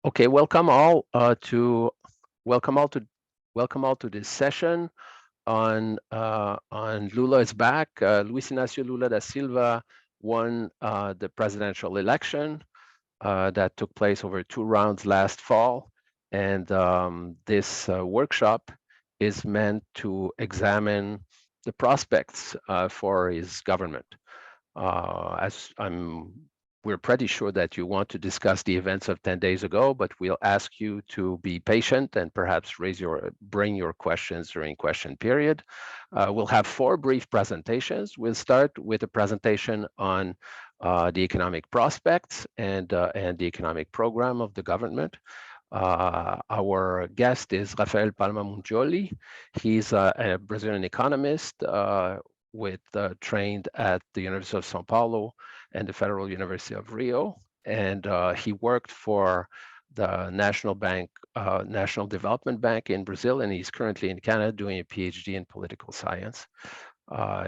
Okay, welcome all to welcome all to this session on Lula is back. Luis Inácio Lula da Silva won the presidential election that took place over 2 rounds last fall, and this workshop is meant to examine the prospects for his government. We're pretty sure that you want to discuss the events of 10 days ago, but we'll ask you to be patient and perhaps bring your questions during question period. We'll have 4 brief presentations. We'll start with a presentation on the economic prospects and the economic program of the government. Our guest is Rafael Palma Mungioli. He's a Brazilian economist trained at the University of São Paulo and the Federal University of Rio. And he worked for the National Development Bank in Brazil, and he's currently in Canada doing a PhD in political science.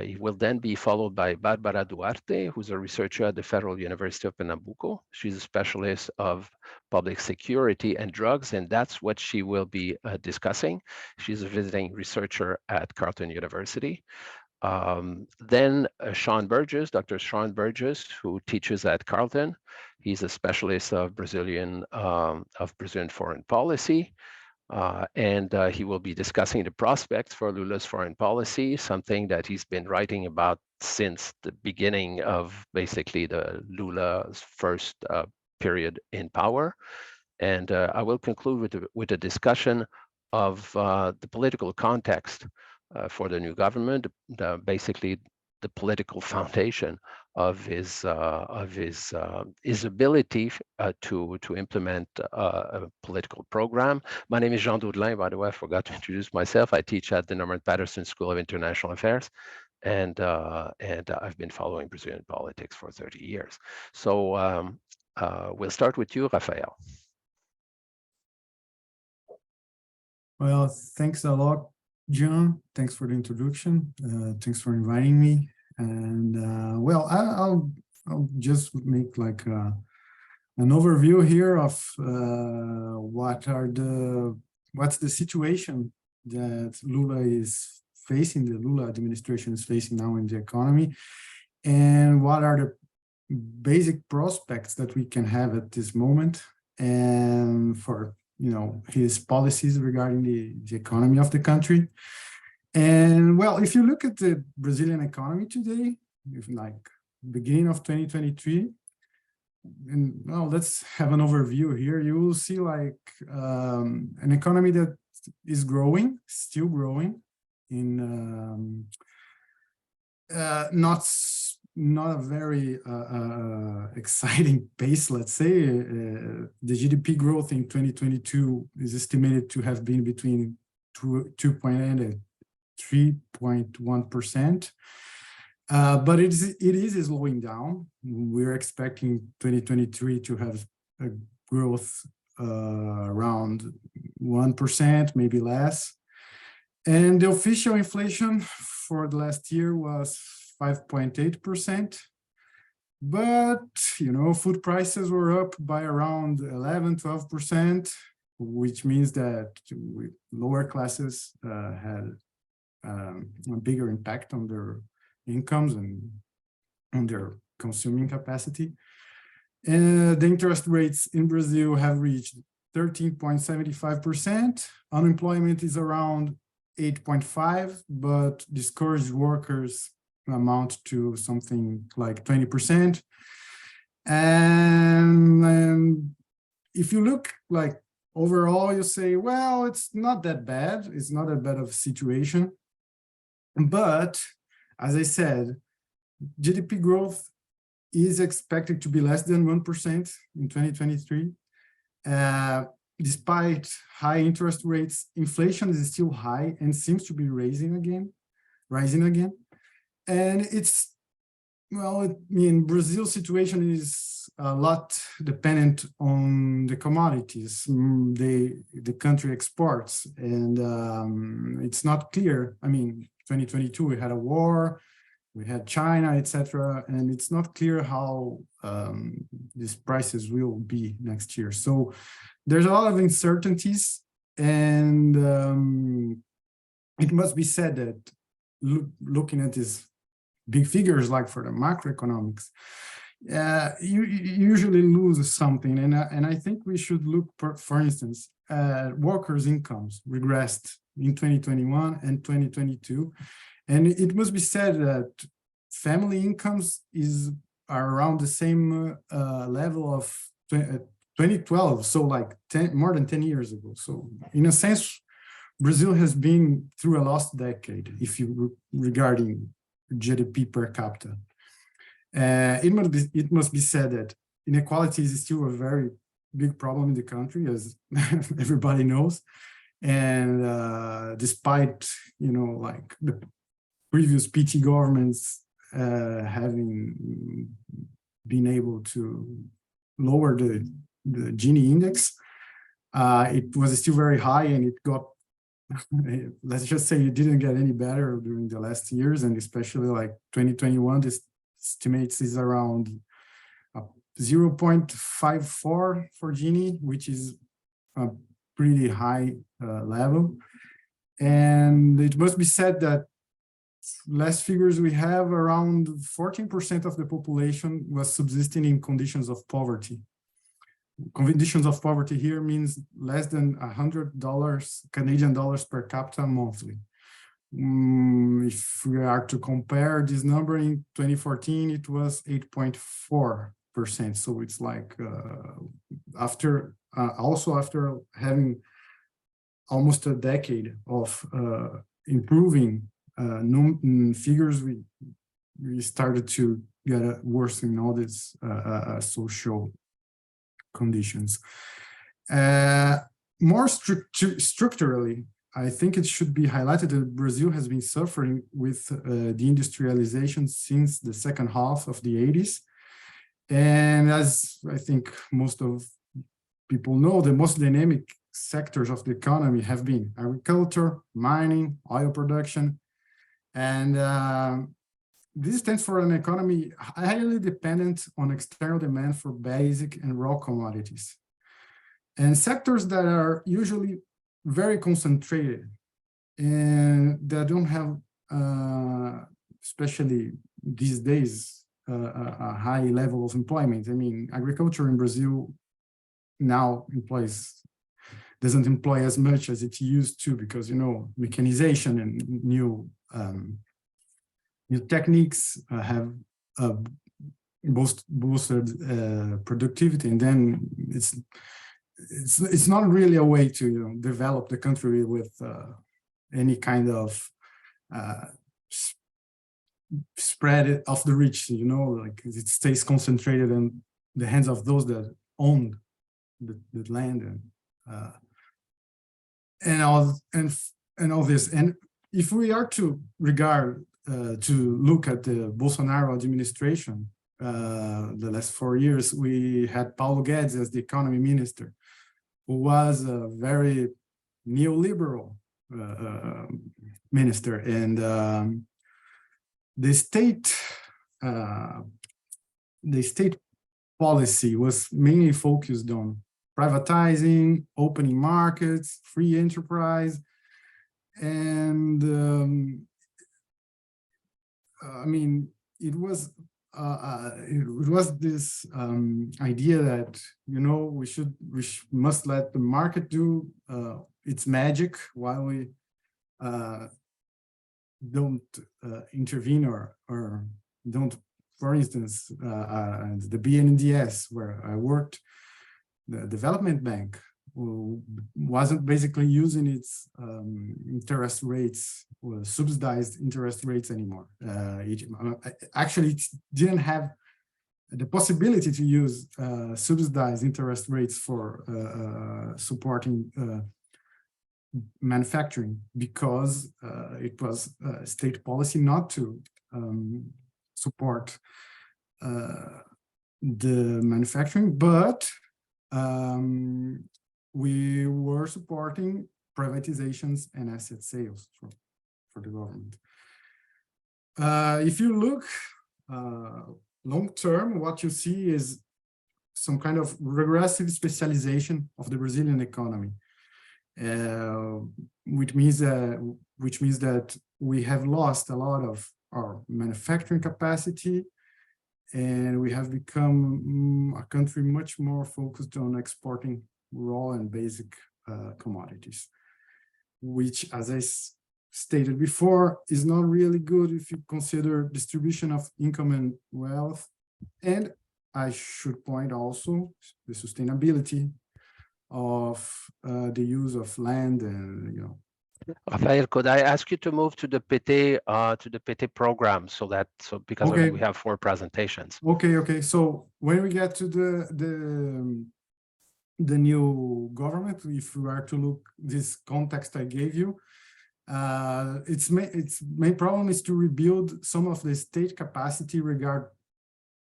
He will then be followed by Bárbara Duarte, who's a researcher at the Federal University of Pernambuco. She's a specialist of public security and drugs, and that's what she will be discussing. She's a visiting researcher at Carleton University. Then Sean Burgess, Dr. Sean Burgess, who teaches at Carleton. He's a specialist of Brazilian foreign policy. And he will be discussing the prospects for Lula's foreign policy, something that he's been writing about since the beginning of basically the Lula's first period in power. And I will conclude with a discussion of the political context for the new government, basically the political foundation of his ability to implement a political program. My name is Jean Daudelin, by the way. I forgot to introduce myself. I teach at the Norman Patterson School of International Affairs, and I've been following Brazilian politics for 30 years. So we'll start with you, Rafael. Well, thanks a lot, John. Thanks for the introduction. Thanks for inviting me. And well, I'll just make like an overview here of what's the situation that Lula is facing, the Lula administration is facing now in the economy, and what are the basic prospects that we can have at this moment, and for his policies regarding the economy of the country. And well, if you look at the Brazilian economy today, if like beginning of 2023, and well, let's have an overview here. You will see like an economy that is growing, still growing, in not a very exciting pace, let's say. The GDP growth in 2022 is estimated to have been between 2.8 and 3.1%, but it is slowing down. We're expecting 2023 to have a growth around 1%, maybe less. And the official inflation for the last year was 5.8%. But, food prices were up by around 11-12%, which means that lower classes had a bigger impact on their incomes and on their consuming capacity. And the interest rates in Brazil have reached 13.75%. Unemployment is around 8.5%, but discouraged workers amount to something like 20%. And if you look like overall, you say, well, it's not that bad. It's not that bad of a situation. But as I said, GDP growth is expected to be less than 1% in 2023. Despite high interest rates, inflation is still high and seems to be rising again. And Brazil's situation is a lot dependent on the commodities the country exports, and it's not clear. 2022 we had a war, we had China, etc., and it's not clear how these prices will be next year. So there's a lot of uncertainties, and it must be said that looking at these big figures, like for the macroeconomics, you usually lose something, and I think we should look, for instance, workers' incomes regressed in 2021 and 2022, and it must be said that family incomes are around the same level of 2012, so like more than 10 years ago. So in a sense, Brazil has been through a lost decade, if you regarding GDP per capita. It must be said that inequality is still a very big problem in the country, as everybody knows. And despite, like the previous PT governments having been able to lower the Gini index, it was still very high, and it got, let's just say, it didn't get any better during the last years, and especially like 2021, this estimates is around 0.54 for Gini, which is a pretty high level. And it must be said that last figures we have, around 14% of the population was subsisting in conditions of poverty. Conditions of poverty here means less than $100 Canadian dollars per capita monthly. If we are to compare this number, in 2014, it was 8.4%. So it's like after having almost a decade of improving figures, we started to get worse in all these social conditions. More structurally, I think it should be highlighted that Brazil has been suffering with deindustrialization since the second half of the 80s. And as I think most of people know, the most dynamic sectors of the economy have been agriculture, mining, oil production. And this stands for an economy highly dependent on external demand for basic and raw commodities. And sectors that are usually very concentrated and that don't have, especially these days, a high level of employment. I mean, agriculture in Brazil now doesn't employ as much as it used to, because, mechanization and new techniques have boosted productivity, and then it's not really a way to develop the country with any kind of spread of the rich, like it stays concentrated in the hands of those that own the land and all this. And if we are to look at the Bolsonaro administration, the last 4 years, we had Paulo Guedes as the economy minister, who was a very neoliberal minister, and the state policy was mainly focused on privatizing, opening markets, free enterprise, and I mean, it was this idea that we must let the market do its magic while we don't intervene or don't. For instance, the BNDES, where I worked, the development bank wasn't basically using its interest rates, or subsidized interest rates anymore. Actually, it didn't have the possibility to use subsidized interest rates for supporting manufacturing, because it was state policy not to support the manufacturing, but we were supporting privatizations and asset sales for the government. If you look long term, what you see is some kind of regressive specialization of the Brazilian economy, which means that we have lost a lot of our manufacturing capacity, and we have become a country much more focused on exporting raw and basic commodities, which, as I stated before, is not really good if you consider distribution of income and wealth. And I should point also the sustainability of the use of land and, Rafael, could I ask you to move to the PT program because Okay. we have 4 presentations. Okay. So when we get to the new government, if we are to look this context I gave you, its main problem is to rebuild some of the state capacity regarding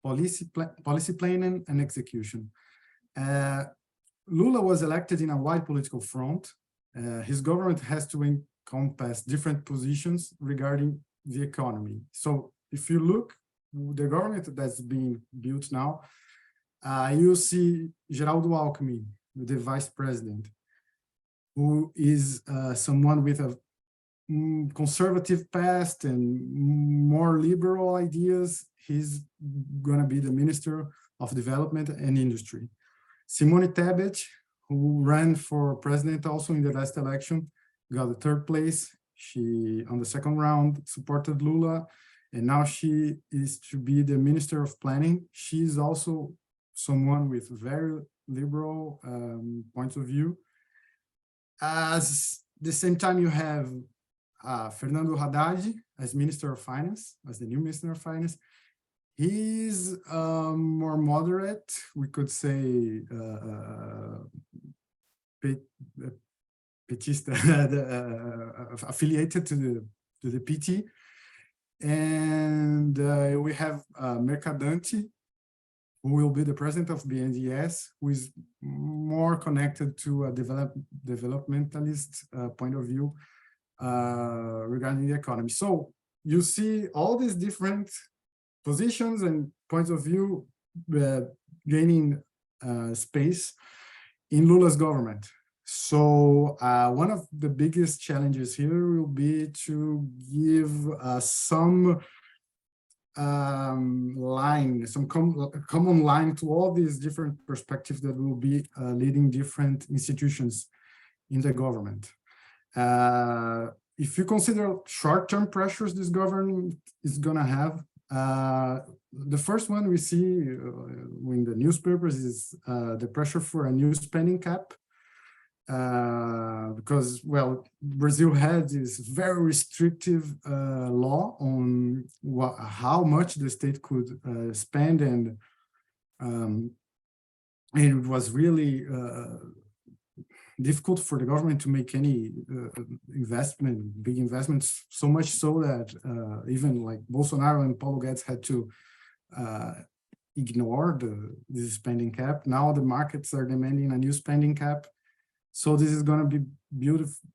policy planning and execution. Lula was elected in a wide political front. His government has to encompass different positions regarding the economy. So if you look, the government that's being built now, you see Geraldo Alckmin, the vice president, who is someone with a conservative past and more liberal ideas. He's going to be the Minister of Development and Industry. Simone Tebet, who ran for president also in the last election, got the 3rd place. She, on the 2nd round, supported Lula, and now she is to be the Minister of Planning. She's also someone with very liberal points of view. As the same time, you have Fernando Haddad as Minister of Finance, as the new Minister of Finance. He's more moderate, we could say, petista, affiliated to the PT. And we have Mercadante, who will be the president of BNDES, who is more connected to a developmentalist point of view regarding the economy. So you see all these different positions and points of view gaining space in Lula's government. So one of the biggest challenges here will be to give some line, some common line to all these different perspectives that will be leading different institutions in the government. If you consider short-term pressures this government is going to have, the first one we see in the newspapers is the pressure for a new spending cap. Because, well, Brazil had this very restrictive law on how much the state could spend, and it was really difficult for the government to make any big investments, so much so that even like Bolsonaro and Paulo Guedes had to ignore the spending cap. Now the markets are demanding a new spending cap. So this is going to be beautiful.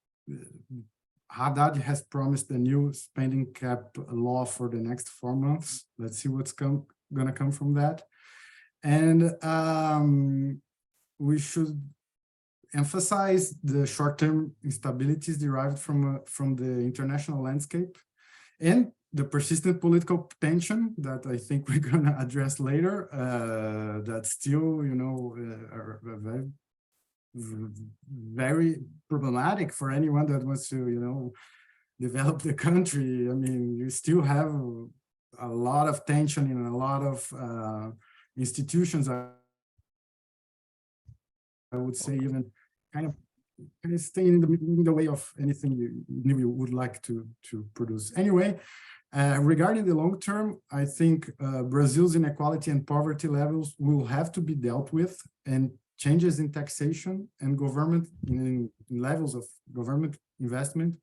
Haddad has promised a new spending cap law for the next 4 months. Let's see what's going to come from that. And we should emphasize the short-term instabilities derived from the international landscape and the persistent political tension that I think we're going to address later. That's still, very problematic for anyone that wants to, develop the country. I mean, you still have a lot of tension in a lot of institutions. I would say even kind of stay in the way of anything you would like to produce. Anyway, regarding the long term, I think Brazil's inequality and poverty levels will have to be dealt with, and changes in taxation and government in levels of government investment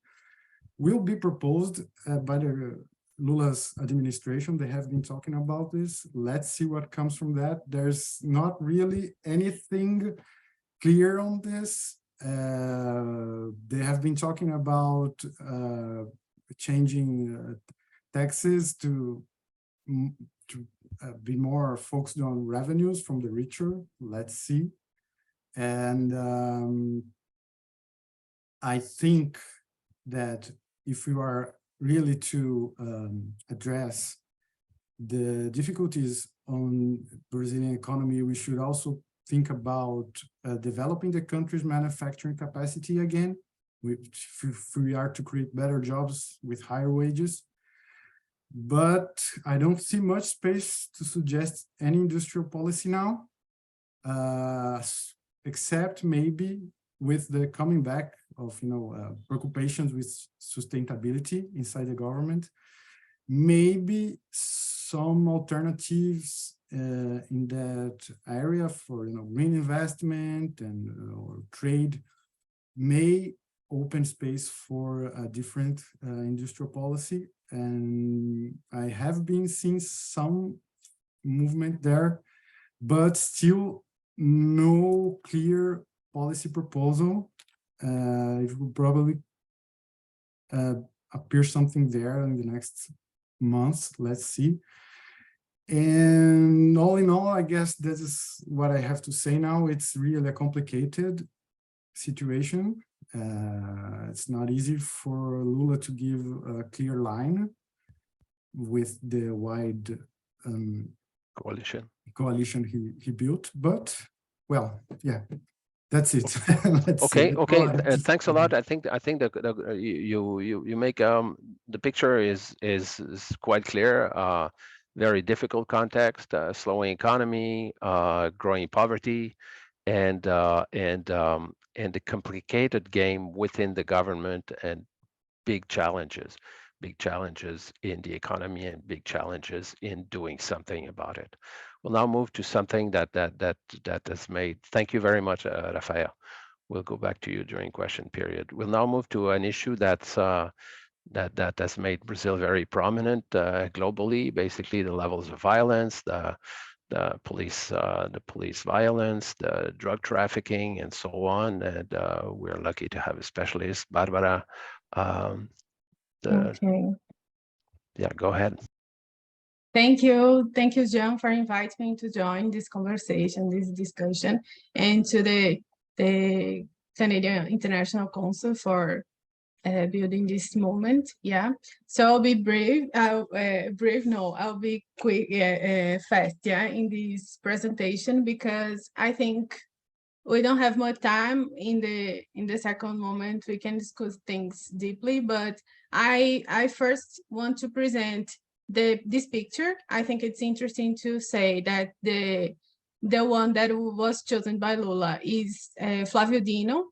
will be proposed by the Lula's administration. They have been talking about this. Let's see what comes from that. There's not really anything clear on this. They have been talking about changing taxes to be more focused on revenues from the richer. Let's see. And I think that if we are really to address the difficulties on Brazilian economy, we should also think about developing the country's manufacturing capacity again, which if we are to create better jobs with higher wages. But I don't see much space to suggest any industrial policy now, except maybe with the coming back of preoccupations with sustainability inside the government. Maybe some alternatives in that area for green investment and or trade may open space for a different industrial policy. And I have been seeing some movement there, but still no clear policy proposal. It will probably appear something there in the next months. Let's see. And all in all, I guess this is what I have to say now. It's really a complicated situation. It's not easy for Lula to give a clear line with the wide coalition he built. But well, yeah, that's it. Okay. Thanks a lot. I think that you make the picture is quite clear. Very difficult context, slowing economy, growing poverty, and the complicated game within the government, and big challenges in the economy, and big challenges in doing something about it. We'll now move to something that has made. Thank you very much, Rafael. We'll go back to you during question period. We'll now move to an issue that's that has made Brazil very prominent globally. Basically, the levels of violence, the police violence, the drug trafficking, and so on. And we're lucky to have a specialist, Barbara. Okay. Yeah, go ahead. Thank you, Jean, for inviting me to join this conversation, this discussion, and to the Canadian International Council for building this moment. Yeah, so I'll be brave. I'll be quick, fast. Yeah, in this presentation, because I think we don't have much time. In the second moment, we can discuss things deeply, but I first want to present this picture. I think it's interesting to say that the one that was chosen by Lula is Flávio Dino.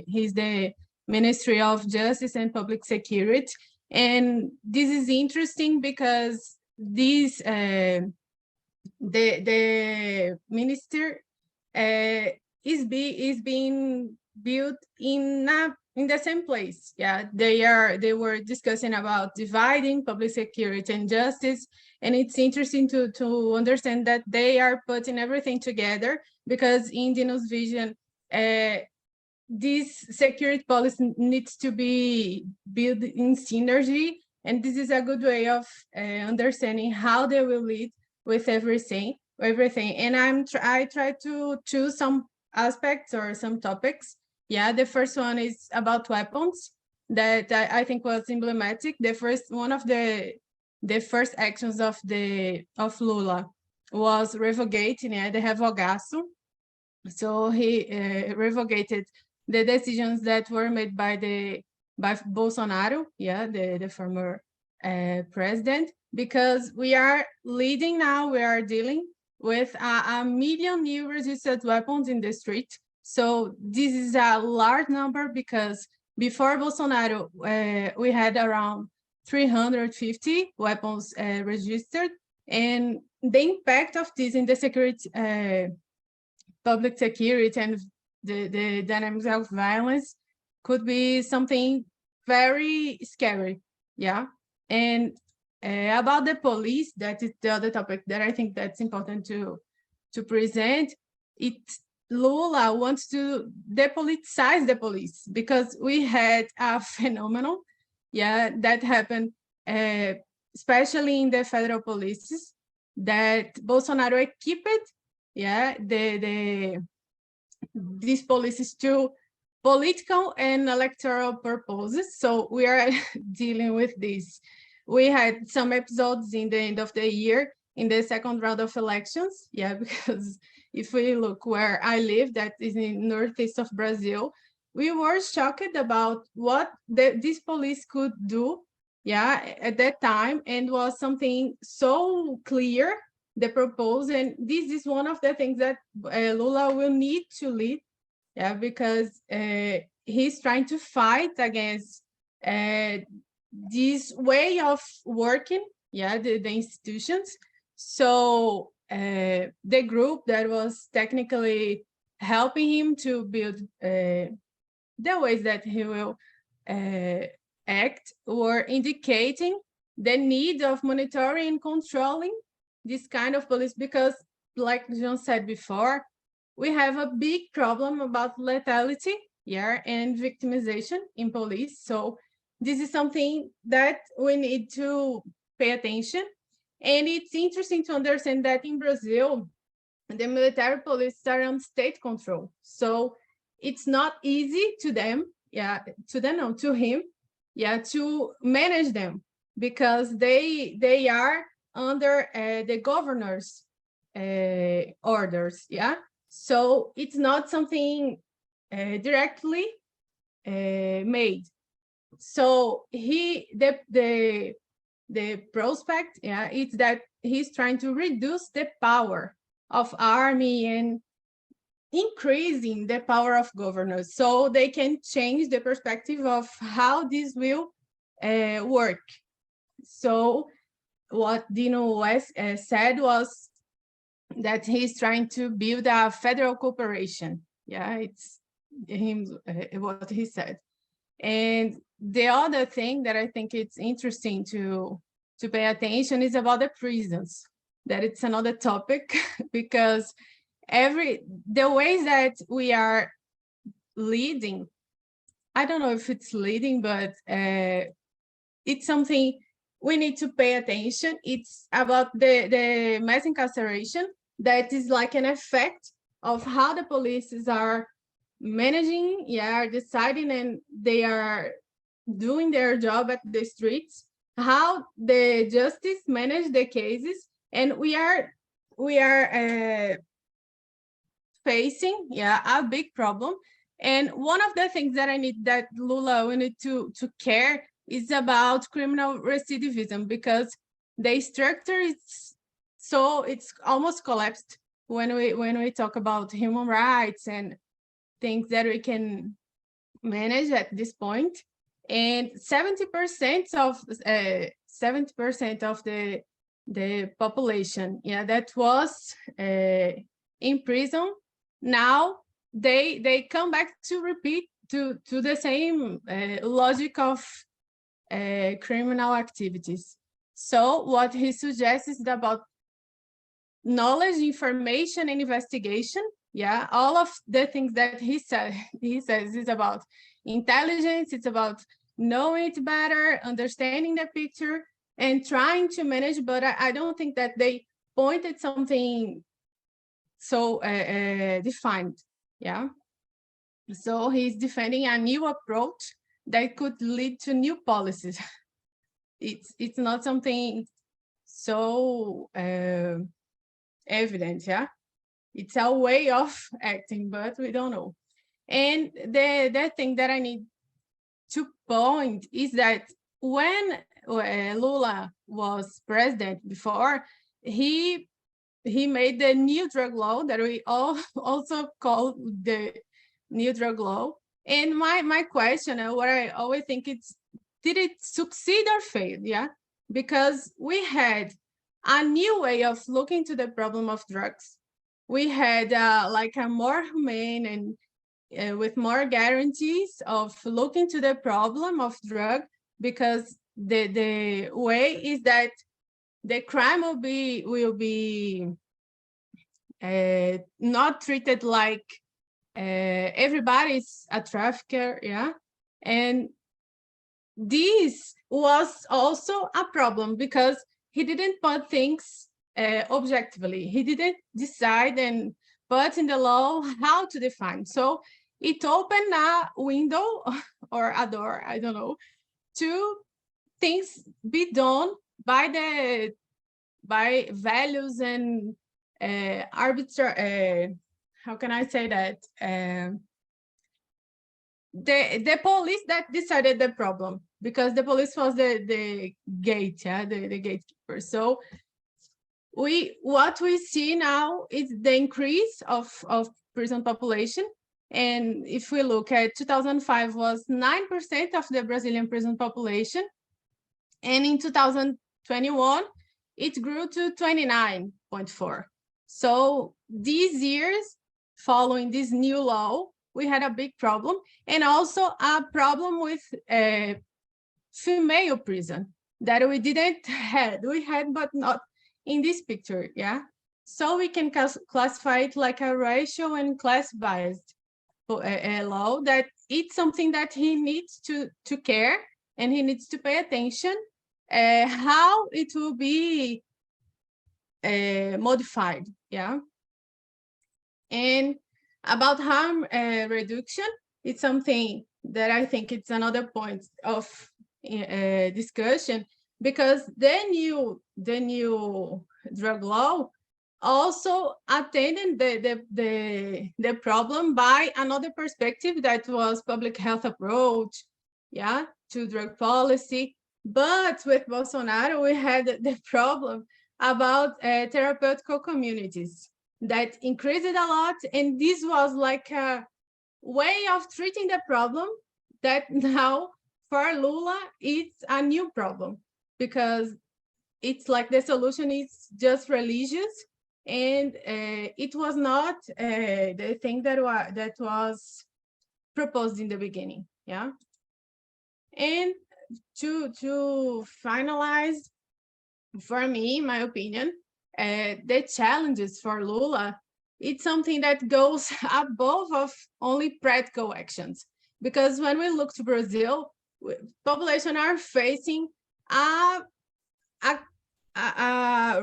He's the Ministry of Justice and Public Security, and this is interesting because this the minister is being built in the same place. Yeah, they were discussing about dividing public security and justice, and it's interesting to understand that they are putting everything together, because in Dino's vision, this security policy needs to be built in synergy, and this is a good way of understanding how they will lead with everything. And I try to choose some aspects or some topics. Yeah, the first one is about weapons that I think was emblematic. One of the first actions of Lula was revocating the revogaço. So he revocated the decisions that were made by Bolsonaro, yeah, the former president, because we are leading now. We are dealing with a million new registered weapons in the street. So this is a large number, because before Bolsonaro, we had around 350 weapons registered, and the impact of this in the security, public security, and the dynamics of violence could be something very scary. Yeah, and about the police, that is the other topic that I think that's important to present. Lula wants to depoliticize the police, because we had a phenomenon, yeah, that happened especially in the federal policies, that Bolsonaro equipped, yeah, these policies to political and electoral purposes. So we are dealing with this. We had some episodes in the end of the year in the second round of elections, yeah, because if we look where I live, that is in northeast of Brazil, we were shocked about what this police could do, yeah, at that time, and was something so clear, the proposal, and this is one of the things that Lula will need to lead, yeah, because he's trying to fight against this way of working, yeah, the institutions. So the group that was technically helping him to build the ways that he will act were indicating the need of monitoring and controlling this kind of police, because like John said before, we have a big problem about lethality, yeah, and victimization in police. So this is something that we need to pay attention. And it's interesting to understand that in Brazil, the military police are on state control. So it's not easy to them, yeah, to him, yeah, to manage them, because they are under the governor's orders, yeah. So it's not something directly made. So the prospect, yeah, it's that he's trying to reduce the power of army and increasing the power of governors, so they can change the perspective of how this will work. So what Dino West said was that he's trying to build a federal corporation. Yeah, it's him, what he said. And the other thing that I think it's interesting to pay attention is about the prisons, that it's another topic because the ways that we are leading, I don't know if it's leading, but it's something we need to pay attention. It's about the mass incarceration, that is like an effect of how the police are managing, yeah, deciding, and they are doing their job at the streets, how the justice manage the cases, and we are facing, yeah, a big problem. And one of the things that Lula need to care is about criminal recidivism, because the structure is it's almost collapsed when we talk about human rights and things that we can manage at this point. And 70% of the population, yeah, that was in prison, now they come back to repeat to the same logic of criminal activities. So what he suggests is about knowledge, information, and investigation. Yeah, all of the things that he says is about intelligence. It's about knowing it better, understanding the picture, and trying to manage. But I don't think that they pointed something so defined. Yeah. So he's defending a new approach that could lead to new policies. It's not something so evident, yeah. It's a way of acting, but we don't know. And the thing that I need to point is that when Lula was president before, he made the new drug law that we all also call the new drug law. And my question, and what I always think, it's, did it succeed or fail? Yeah, because we had a new way of looking to the problem of drugs. We had like a more humane and with more guarantees of looking to the problem of drug, because the way is that the crime will be not treated like everybody's a trafficker, yeah, and this was also a problem because he didn't put things objectively. He didn't decide and put in the law how to define. So it opened a window or a door, I don't know, to things be done by values and arbitrary. How can I say that? The police that decided the problem, because the police was the gate, yeah, the gatekeeper. So what we see now is the increase of prison population. And if we look at 2005 was 9% of the Brazilian prison population. And in 2021, it grew to 29.4. So these years, following this new law, we had a big problem, and also a problem with female prison that we didn't had. We had, but not in this picture, yeah? So we can classify it like a racial and class-biased law, that it's something that he needs to care, and he needs to pay attention how it will be modified, yeah? And about harm reduction, it's something that I think it's another point of discussion, because the new drug law also attended the problem by another perspective, that was public health approach, yeah, to drug policy. But with Bolsonaro, we had the problem about therapeutical communities that increased a lot, and this was like a way of treating the problem that now for Lula it's a new problem, because it's like the solution is just religious, and it was not the thing that was proposed in the beginning, yeah. And to finalize, for me, my opinion, the challenges for Lula, it's something that goes above of only practical actions. Because when we look to Brazil, population are facing a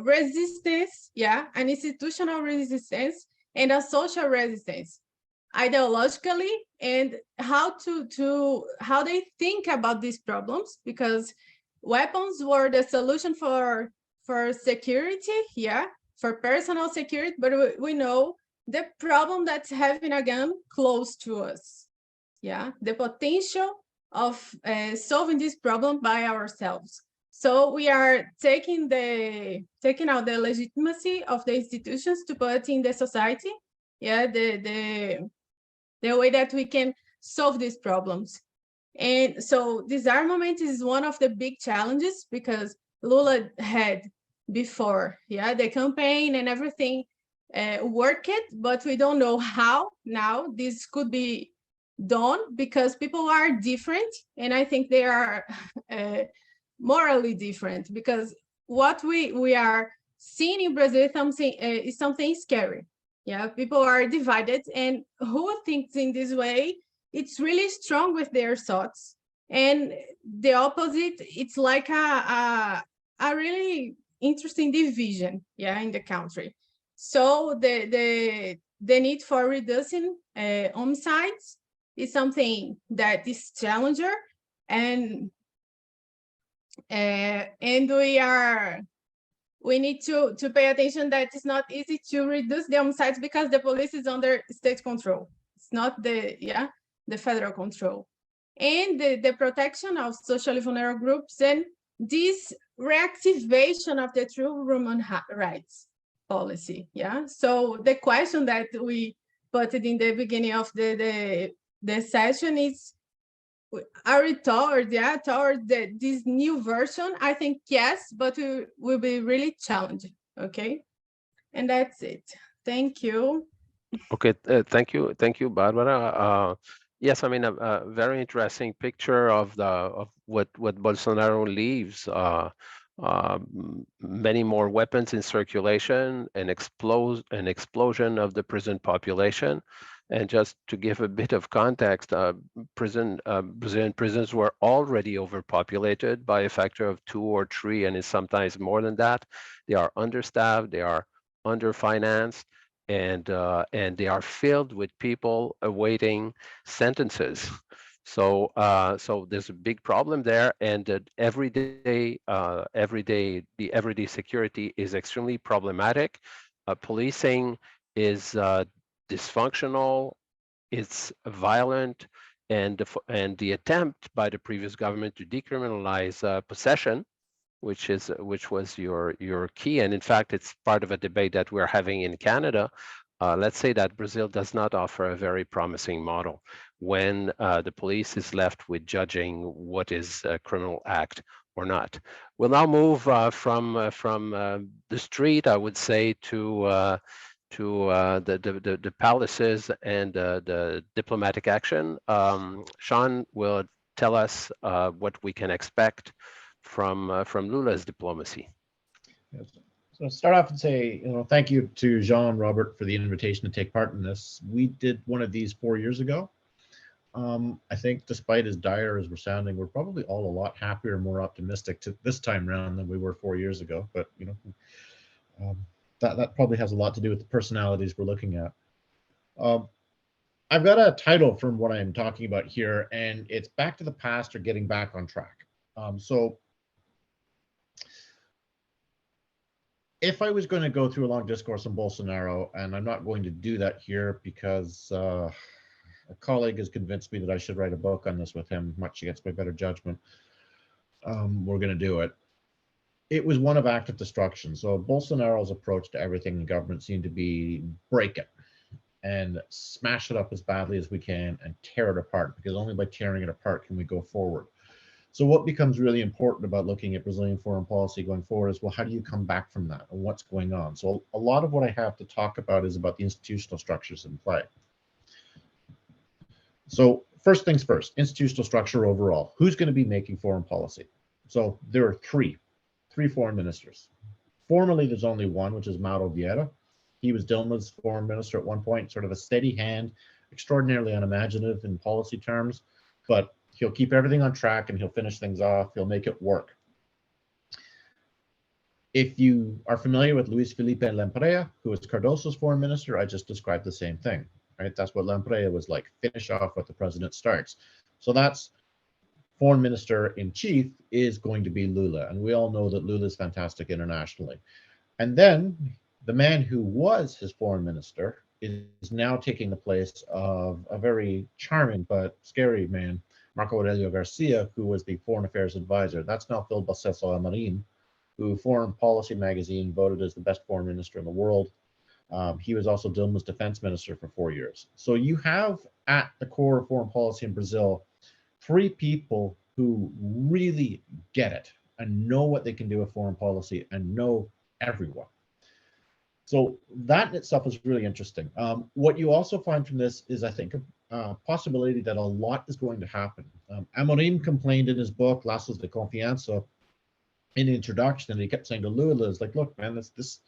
resistance, yeah, an institutional resistance and a social resistance, ideologically, and how they think about these problems, because weapons were the solution for security, yeah, for personal security, but we know the problem that's having a gun close to us, yeah, the potential of solving this problem by ourselves. So we are taking out the legitimacy of the institutions to put in the society, yeah, the way that we can solve these problems. And so disarmament is one of the big challenges, because Lula had before, yeah, the campaign and everything worked, but we don't know how now this could be done, because people are different, and I think they are morally different, because what we are seeing in Brazil is something scary. Yeah, people are divided, and who thinks in this way, it's really strong with their thoughts, and the opposite, it's like a really interesting division, yeah, in the country. So the need for reducing homicides is something that is challenger, and we need to pay attention that it's not easy to reduce the homicides, because the police is under state control. It's not the federal control. And the protection of socially vulnerable groups, and this reactivation of the true human rights policy, yeah? So the question that we put it in the beginning of the session is, are we toward this new version? I think yes, but we will be really challenged, okay? And that's it. Thank you. Okay, thank you, Barbara. Yes, I mean a very interesting picture of what Bolsonaro leaves. Many more weapons in circulation, an explosion of the prison population. And just to give a bit of context, Brazilian prisons were already overpopulated by a factor of 2 or 3, and it's sometimes more than that. They are understaffed, they are underfinanced, and they are filled with people awaiting sentences. So, so there's a big problem there, and the everyday security is extremely problematic. Policing is dysfunctional, it's violent, and the attempt by the previous government to decriminalize possession, which was your key, and in fact, it's part of a debate that we're having in Canada. Let's say that Brazil does not offer a very promising model when the police is left with judging what is a criminal act or not. We'll now move from the street, I would say, to the palaces and the diplomatic action. Sean will tell us what we can expect from Lula's diplomacy. Yes. So start off and say, thank you to Jean Robert for the invitation to take part in this. We did one of these 4 years ago. I think despite as dire as we're sounding, we're probably all a lot happier and more optimistic to this time around than we were 4 years ago. But that probably has a lot to do with the personalities we're looking at. I've got a title from what I'm talking about here, and it's Back to the Past or Getting Back on Track. So if I was going to go through a long discourse on Bolsonaro, and I'm not going to do that here because a colleague has convinced me that I should write a book on this with him, much against my better judgment, we're going to do it. It was one of active destruction. So Bolsonaro's approach to everything in government seemed to be break it and smash it up as badly as we can and tear it apart, because only by tearing it apart can we go forward. So what becomes really important about looking at Brazilian foreign policy going forward is, well, how do you come back from that and what's going on? So a lot of what I have to talk about is about the institutional structures in play. So first things first, institutional structure overall. Who's going to be making foreign policy? So there are three foreign ministers. Formally, there's only one, which is Mauro Vieira. He was Dilma's foreign minister at one point, sort of a steady hand, extraordinarily unimaginative in policy terms, but he'll keep everything on track and he'll finish things off. He'll make it work. If you are familiar with Luis Felipe Lampreia, who was Cardoso's foreign minister, I just described the same thing, right? That's what Lampreia was like, finish off what the president starts. So that's foreign minister in chief is going to be Lula. And we all know that Lula is fantastic internationally. And then the man who was his foreign minister is now taking the place of a very charming but scary man, Marco Aurelio Garcia, who was the foreign affairs advisor. That's now filled by Cesar Amorim, who Foreign Policy magazine voted as the best foreign minister in the world. He was also Dilma's defense minister for 4 years. So you have at the core of foreign policy in Brazil, 3 people who really get it and know what they can do with foreign policy and know everyone. So that in itself is really interesting. What you also find from this is, I think, a possibility that a lot is going to happen. Amorim complained in his book, Laços de Confiança, in the introduction, and he kept saying to Lula, is like, look, man, this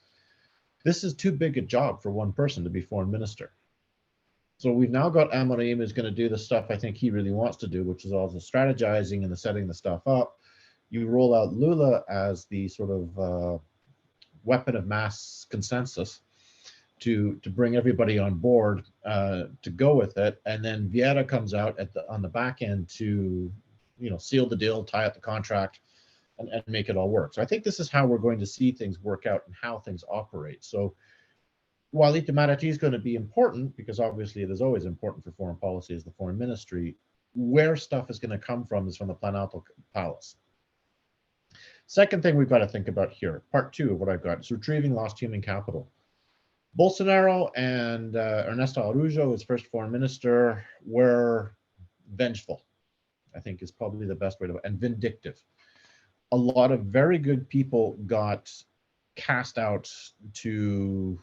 is too big a job for one person to be foreign minister. So we've now got Amorim who's going to do the stuff I think he really wants to do, which is all the strategizing and the setting the stuff up. You roll out Lula as the sort of weapon of mass consensus to bring everybody on board to go with it, and then Vieira comes out on the back end to seal the deal, tie up the contract, and make it all work. So I think this is how we're going to see things work out and how things operate. So while Itamaraty is going to be important, because obviously it is always important for foreign policy as the foreign ministry, where stuff is going to come from is from the Planalto Palace. Second thing we've got to think about here, part 2 of what I've got, is retrieving lost human capital. Bolsonaro and Ernesto Araújo, his first foreign minister, were vengeful, I think is probably the best way to, and vindictive. A lot of very good people got cast out to,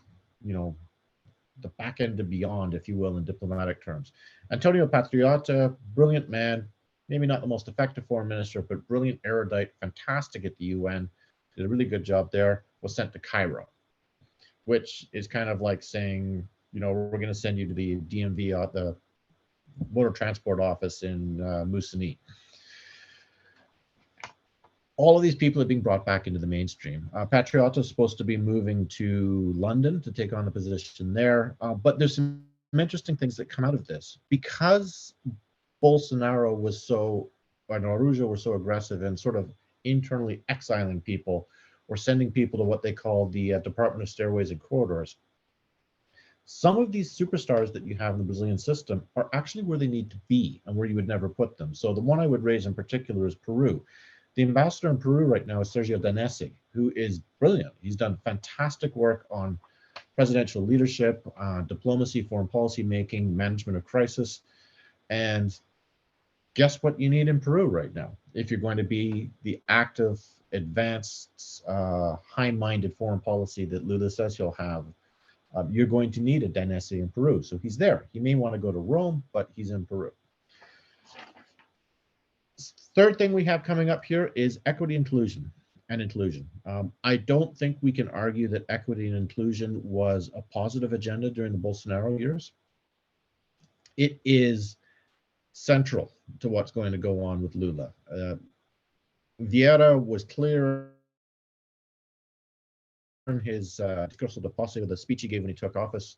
the back end and beyond, if you will, in diplomatic terms. Antonio Patriota, brilliant man, maybe not the most effective foreign minister, but brilliant, erudite, fantastic at the UN, did a really good job there, was sent to Cairo, which is kind of like saying, you know, we're going to send you to the DMV, the Motor Transport Office in Moosonee. All of these people are being brought back into the mainstream. Patriota is supposed to be moving to London to take on the position there, but there's some interesting things that come out of this. Because Bolsonaro was so, or Araujo were so aggressive and sort of internally exiling people or sending people to what they call the Department of Stairways and Corridors. Some of these superstars that you have in the Brazilian system are actually where they need to be and where you would never put them. So the one I would raise in particular is Peru. The ambassador in Peru right now is Sergio Danesi, who is brilliant. He's done fantastic work on presidential leadership, diplomacy, foreign policy making, management of crisis. And guess what you need in Peru right now? If you're going to be the active, advanced, high-minded foreign policy that Lula says he'll have, you're going to need a Danesi in Peru. So he's there. He may want to go to Rome, but he's in Peru. Third thing we have coming up here is equity, inclusion, and inclusion. I don't think we can argue that equity and inclusion was a positive agenda during the Bolsonaro years. It is central to what's going to go on with Lula. Vieira was clear in his discurso de posse, the speech he gave when he took office,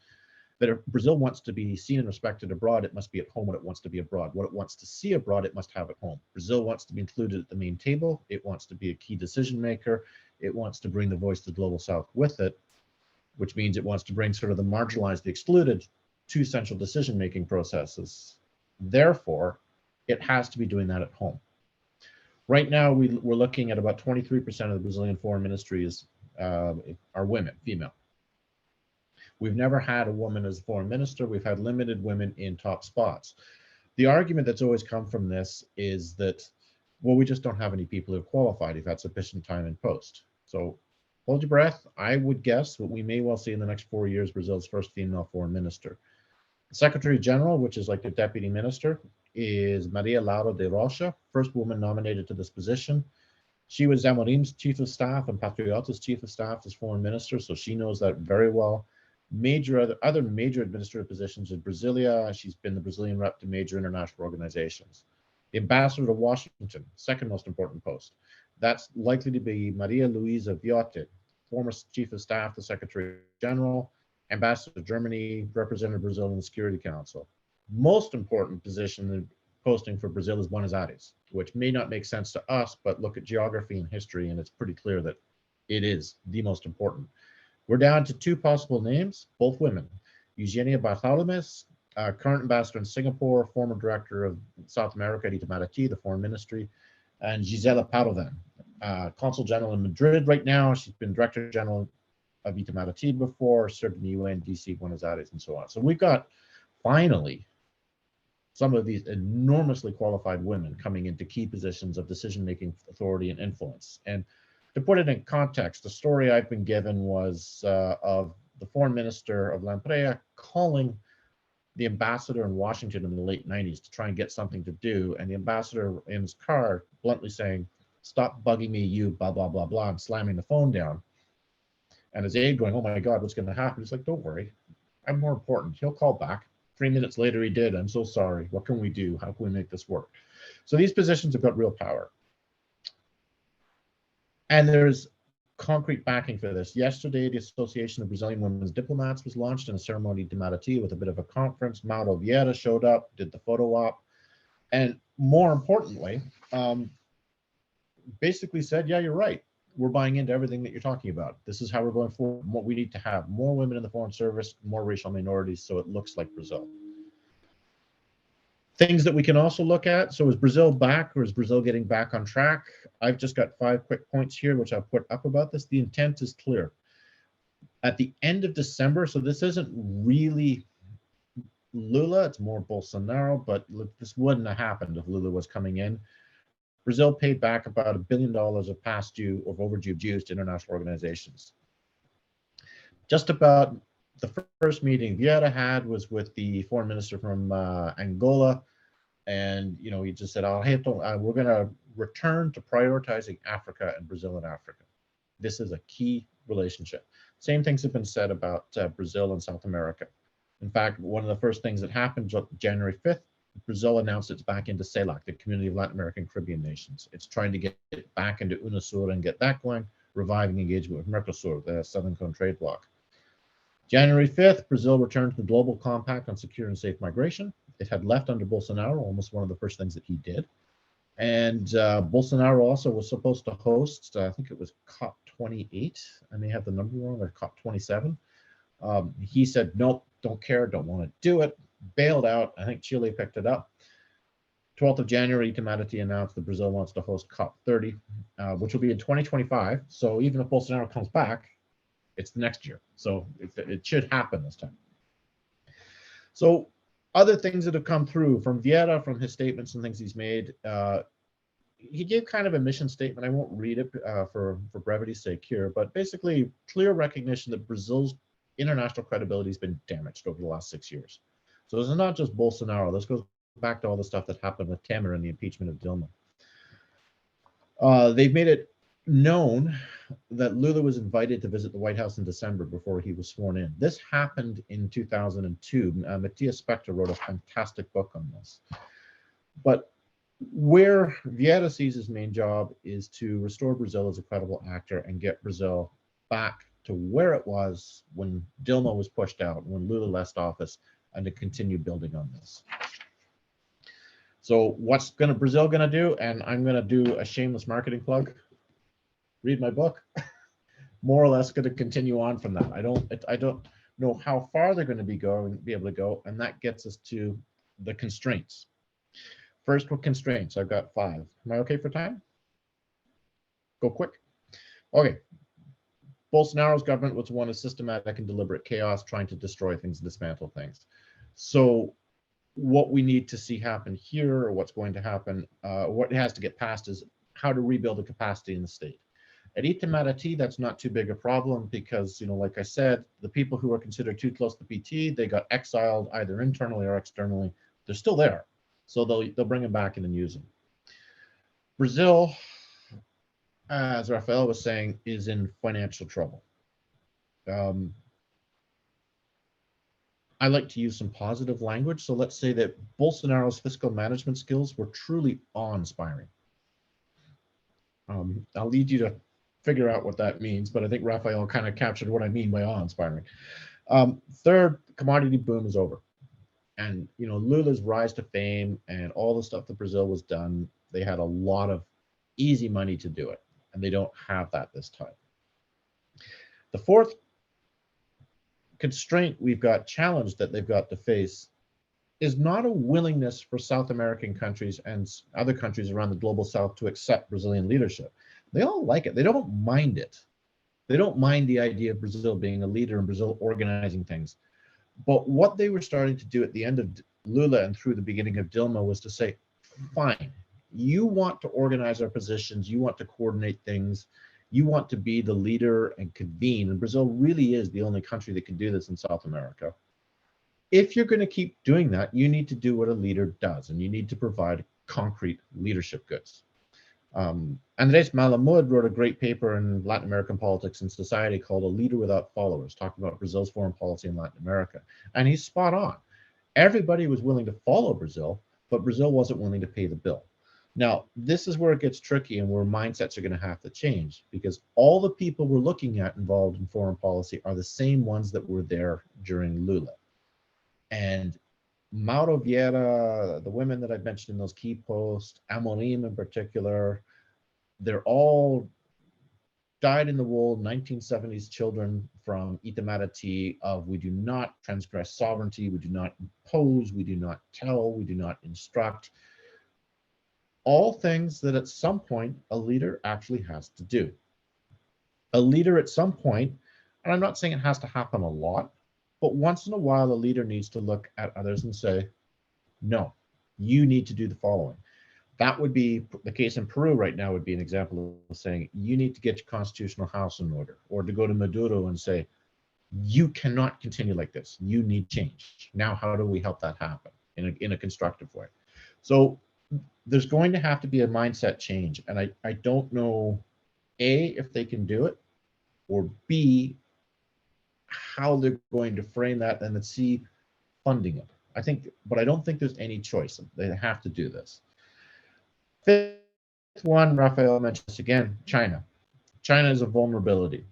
that if Brazil wants to be seen and respected abroad, it must be at home when it wants to be abroad. What it wants to see abroad, it must have at home. Brazil wants to be included at the main table. It wants to be a key decision maker. It wants to bring the voice of the global south with it, which means it wants to bring sort of the marginalized, the excluded to central decision-making processes. Therefore, it has to be doing that at home. Right now, we're looking at about 23% of the Brazilian foreign ministries are women, female. We've never had a woman as a foreign minister. We've had limited women in top spots. The argument that's always come from this is that, well, we just don't have any people who have qualified who've had sufficient time in post. So hold your breath. I would guess what we may well see in the next 4 years, Brazil's first female foreign minister. The Secretary General, which is like a deputy minister, is Maria Laura de Rocha, first woman nominated to this position. She was Amorim's chief of staff and Patriota's chief of staff as foreign minister, so she knows that very well. Other major administrative positions in Brasilia. She's been the Brazilian rep to major international organizations. The ambassador to Washington, second most important post. That's likely to be Maria Luisa Viotti, former chief of staff to Secretary General, ambassador to Germany, representative Brazil in the Security Council. Most important position in posting for Brazil is Buenos Aires, which may not make sense to us, but look at geography and history, and it's pretty clear that it is the most important. We're down to two possible names, both women. Eugenia Bartholomew, current ambassador in Singapore, former director of South America at Itamaraty, the foreign ministry, and Gisela Padovan, consul general in Madrid right now. She's been director general of Itamaraty before, served in the UN, DC, Buenos Aires, and so on. So we've got finally some of these enormously qualified women coming into key positions of decision-making authority and influence. And to put it in context, the story I've been given was of the foreign minister of Lampreia calling the ambassador in Washington in the late 90s to try and get something to do. And the ambassador in his car bluntly saying, "Stop bugging me, you blah, blah, blah, blah," and slamming the phone down. And his aide going, "Oh my God, what's going to happen?" He's like, "Don't worry, I'm more important. He'll call back." 3 minutes later, he did. "I'm so sorry. What can we do? How can we make this work?" So these positions have got real power. And there's concrete backing for this. Yesterday, the Association of Brazilian Women's Diplomats was launched in a ceremony in Itamaraty with a bit of a conference. Mauro Vieira showed up, did the photo op, and more importantly, basically said, "Yeah, you're right. We're buying into everything that you're talking about. This is how we're going forward. What we need to have more women in the foreign service, more racial minorities, so it looks like Brazil." Things that we can also look at. So is Brazil back, or is Brazil getting back on track? I've just got 5 quick points here, which I'll put up about this. The intent is clear. At the end of December, so this isn't really Lula, it's more Bolsonaro, but this wouldn't have happened if Lula was coming in. Brazil paid back about $1 billion of past due or overdue dues to international organizations. Just about the first meeting Vieira had was with the foreign minister from Angola, and he just said, we're going to return to prioritizing Africa and Brazil and Africa. This is a key relationship. Same things have been said about Brazil and South America. In fact, one of the first things that happened January 5th, Brazil announced it's back into CELAC, the Community of Latin American and Caribbean Nations. It's trying to get it back into UNASUR and get that going, reviving engagement with Mercosur, the Southern Cone Trade Bloc. January 5th, Brazil returned to the Global Compact on Secure and Safe Migration. It had left under Bolsonaro, almost one of the first things that he did. And Bolsonaro also was supposed to host, I think it was COP28. I may have the number wrong, or COP27. He said, nope, don't care, don't want to do it, bailed out. I think Chile picked it up. 12th of January, Itamaraty announced that Brazil wants to host COP30, which will be in 2025. So even if Bolsonaro comes back, it's the next year. So it should happen this time. So other things that have come through from Vieira, from his statements and things he's made, he gave kind of a mission statement. I won't read it for brevity's sake here, but basically clear recognition that Brazil's international credibility has been damaged over the last 6 years. So this is not just Bolsonaro. This goes back to all the stuff that happened with Temer and the impeachment of Dilma. They've made it known that Lula was invited to visit the White House in December before he was sworn in. This happened in 2002. Matthias Spector wrote a fantastic book on this. But where Vieira sees his main job is to restore Brazil as a credible actor and get Brazil back to where it was when Dilma was pushed out, when Lula left office, and to continue building on this. So what's Brazil gonna do? And I'm gonna do a shameless marketing plug. Read my book. More or less gonna continue on from that. I don't know how far they're gonna be able to go, and that gets us to the constraints. First, with constraints, I've got 5. Am I okay for time? Go quick. Okay. Bolsonaro's government was one of systematic and deliberate chaos, trying to destroy things and dismantle things. So what we need to see happen here, or what's going to happen, what has to get passed, is how to rebuild the capacity in the state. At Itamaraty, that's not too big a problem because, like I said, the people who are considered too close to PT, they got exiled either internally or externally. They're still there. So they'll bring them back in and use them. Brazil, as Rafael was saying, is in financial trouble. I like to use some positive language. So let's say that Bolsonaro's fiscal management skills were truly awe-inspiring. I'll lead you to figure out what that means, but I think Rafael kind of captured what I mean by awe-inspiring. Third, commodity boom is over. And, Lula's rise to fame and all the stuff that Brazil was done, they had a lot of easy money to do it, and they don't have that this time. The fourth constraint we've got, challenge that they've got to face, is not a willingness for South American countries and other countries around the global South to accept Brazilian leadership. They all like it. They don't mind it. They don't mind the idea of Brazil being a leader and Brazil organizing things. But what they were starting to do at the end of Lula and through the beginning of Dilma was to say, fine, you want to organize our positions, you want to coordinate things, you want to be the leader and convene, and Brazil really is the only country that can do this in South America. If you're going to keep doing that, you need to do what a leader does, and you need to provide concrete leadership goods. Andres Malamud wrote a great paper in Latin American Politics and Society called A Leader Without Followers, talking about Brazil's foreign policy in Latin America. And he's spot on. Everybody was willing to follow Brazil, but Brazil wasn't willing to pay the bill. Now, this is where it gets tricky and where mindsets are going to have to change, because all the people we're looking at involved in foreign policy are the same ones that were there during Lula. And Mauro Vieira, the women that I mentioned in those key posts, Amorim in particular, they're all dyed-in-the-wool 1970s children from Itamaraty of we do not transgress sovereignty, we do not impose, we do not tell, we do not instruct. All things that at some point a leader actually has to do. A leader at some point, and I'm not saying it has to happen a lot, but once in a while, a leader needs to look at others and say, no, you need to do the following. That would be the case in Peru right now, would be an example of saying, you need to get your constitutional house in order, or to go to Maduro and say, you cannot continue like this. You need change. Now, how do we help that happen in a constructive way? So there's going to have to be a mindset change. And I don't know, A, if they can do it, or B, how they're going to frame that, and let's see funding it. I think, but I don't think there's any choice. They have to do this. Fifth one, Rafael mentioned this again, China. China is a vulnerability,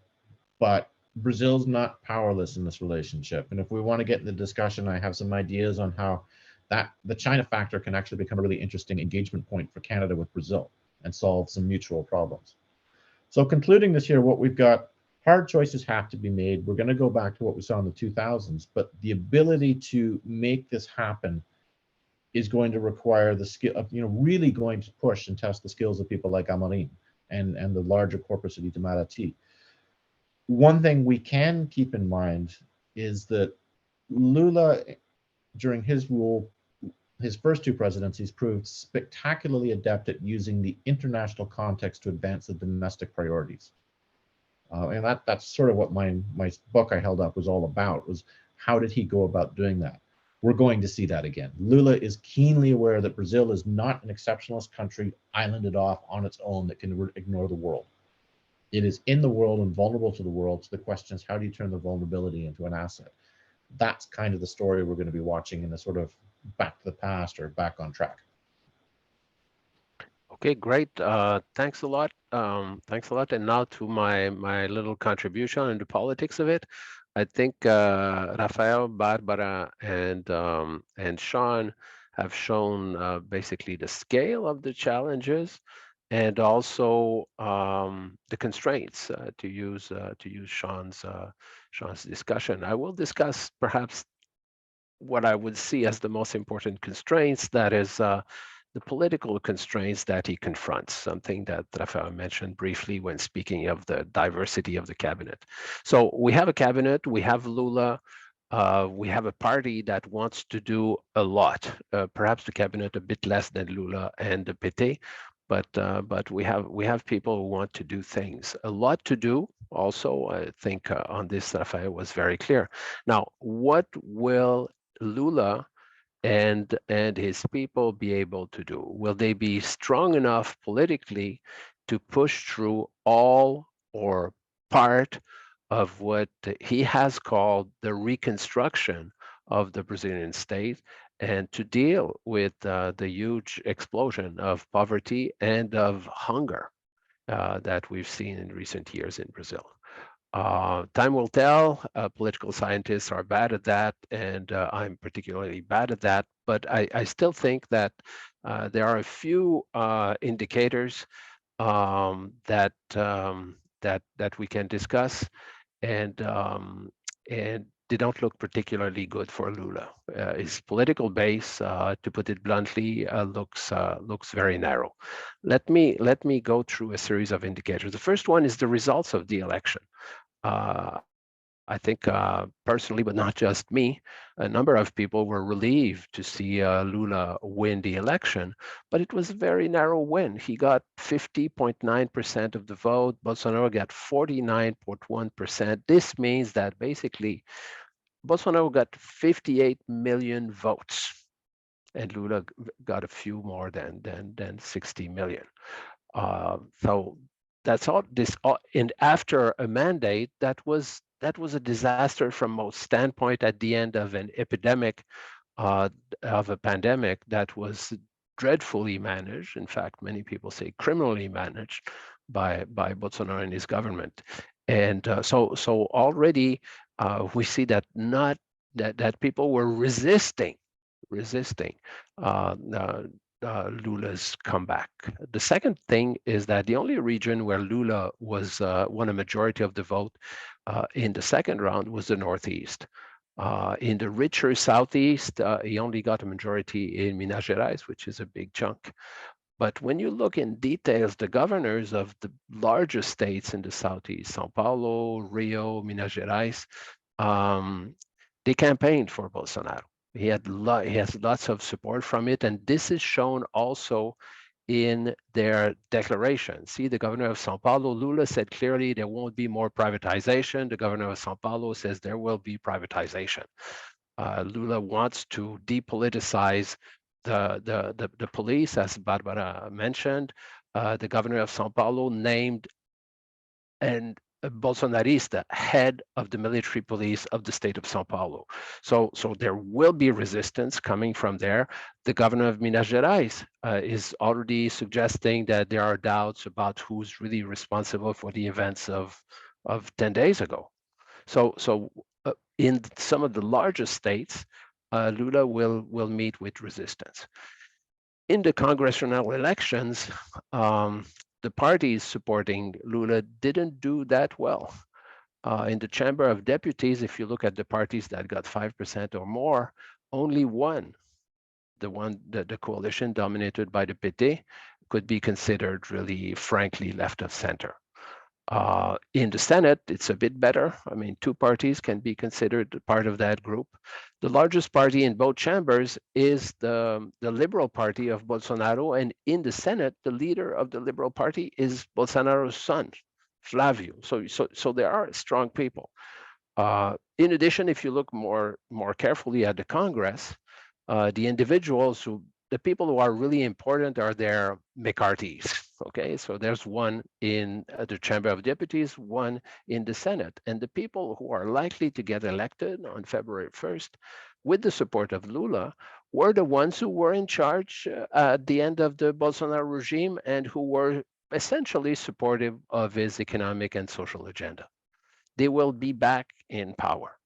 but Brazil's not powerless in this relationship. And if we want to get in the discussion, I have some ideas on how that the China factor can actually become a really interesting engagement point for Canada with Brazil and solve some mutual problems. So concluding this year, what we've got, hard choices have to be made. We're going to go back to what we saw in the 2000s, but the ability to make this happen is going to require the skill of, really going to push and test the skills of people like Amorim and the larger corpus of Itamaraty. One thing we can keep in mind is that Lula, during his rule, his first two presidencies, proved spectacularly adept at using the international context to advance the domestic priorities. And that's sort of what my book I held up was all about, was how did he go about doing that? We're going to see that again. Lula is keenly aware that Brazil is not an exceptionalist country islanded off on its own that can ignore the world. It is in the world and vulnerable to the world. So the question is, how do you turn the vulnerability into an asset? That's kind of the story we're going to be watching in the sort of back to the past or back on track. Okay, great. Thanks a lot. Thanks a lot. And now to my little contribution into politics of it. I think Rafael, Barbara, and Sean have shown basically the scale of the challenges and also the constraints, to use Sean's discussion. I will discuss perhaps what I would see as the most important constraints, that is the political constraints that he confronts, something that Rafael mentioned briefly when speaking of the diversity of the cabinet. So we have a cabinet, we have Lula, we have a party that wants to do a lot, perhaps the cabinet a bit less than Lula and the PT, but we have people who want to do things. A lot to do also, I think on this, Rafael was very clear. Now, what will Lula and his people be able to do? Will they be strong enough politically to push through all or part of what he has called the reconstruction of the Brazilian state, and to deal with the huge explosion of poverty and of hunger that we've seen in recent years in Brazil? Time will tell. Political scientists are bad at that, and I'm particularly bad at that. But I still think that there are a few indicators that we can discuss, and they don't look particularly good for Lula. His political base, to put it bluntly, looks very narrow. Let me go through a series of indicators. The first one is the results of the election. I think personally, but not just me, a number of people were relieved to see Lula win the election, but it was a very narrow win. He got 50.9% of the vote. Bolsonaro got 49.1%. This means that basically Bolsonaro got 58 million votes, and Lula got a few more than 60 million. So that's all. And after a mandate that was a disaster from most standpoint at the end of an epidemic, of a pandemic that was dreadfully managed. In fact, many people say criminally managed by Bolsonaro and his government. And so already we see that that people were resisting Lula's comeback. The second thing is that the only region where Lula won a majority of the vote in the second round was the Northeast. In the richer Southeast, he only got a majority in Minas Gerais, which is a big chunk. But when you look in details, the governors of the largest states in the Southeast, São Paulo, Rio, Minas Gerais, they campaigned for Bolsonaro. He has lots of support from it, and this is shown also in their declaration. See, the governor of São Paulo, Lula, said clearly there won't be more privatization. The governor of São Paulo says there will be privatization. Lula wants to depoliticize the police, as Barbara mentioned. The governor of São Paulo named Bolsonarista head of the military police of the state of São Paulo. So there will be resistance coming from there. The governor of Minas Gerais is already suggesting that there are doubts about who's really responsible for the events of 10 days ago. So in some of the largest states, Lula will meet with resistance. In the congressional elections, the parties supporting Lula didn't do that well. In the Chamber of Deputies, if you look at the parties that got 5% or more, only one, the coalition dominated by the PT, could be considered really, frankly, left of center. In the Senate, it's a bit better. I mean, two parties can be considered part of that group. The largest party in both chambers is the Liberal Party of Bolsonaro, and in the Senate, the leader of the Liberal Party is Bolsonaro's son, Flavio. So there are strong people. In addition, if you look more carefully at the Congress, the individuals the people who are really important are their McCarthys. Okay, so there's one in the Chamber of Deputies, one in the Senate, and the people who are likely to get elected on February 1st with the support of Lula were the ones who were in charge at the end of the Bolsonaro regime and who were essentially supportive of his economic and social agenda. They will be back in power.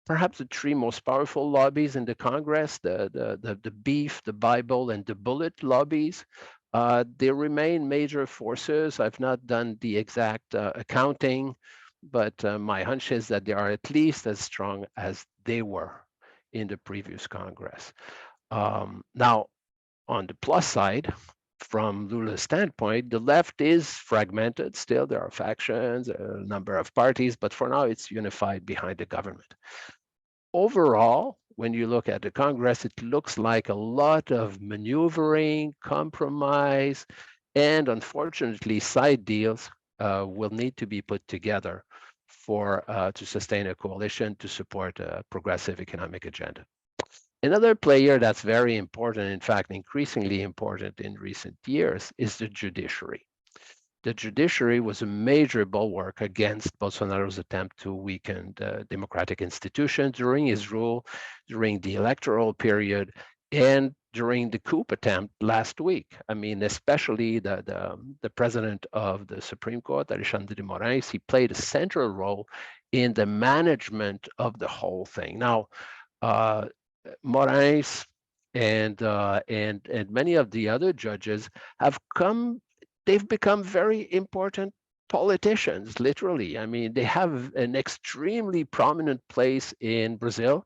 Perhaps the three most powerful lobbies in the Congress, the beef, the Bible, and the bullet lobbies, they remain major forces. I've not done the exact accounting, but my hunch is that they are at least as strong as they were in the previous Congress. Now, on the plus side, from Lula's standpoint, the left is fragmented still. There are factions, a number of parties, but for now it's unified behind the government. Overall, when you look at the Congress, it looks like a lot of maneuvering, compromise, and unfortunately, side deals will need to be put together to sustain a coalition to support a progressive economic agenda. Another player that's very important, in fact, increasingly important in recent years, is the judiciary. The judiciary was a major bulwark against Bolsonaro's attempt to weaken the democratic institutions during his rule, during the electoral period, and during the coup attempt last week. I mean, especially the president of the Supreme Court, Alexandre de Moraes, he played a central role in the management of the whole thing. Now, Moraes and many of the other judges they've become very important politicians, literally. I mean, they have an extremely prominent place in Brazil.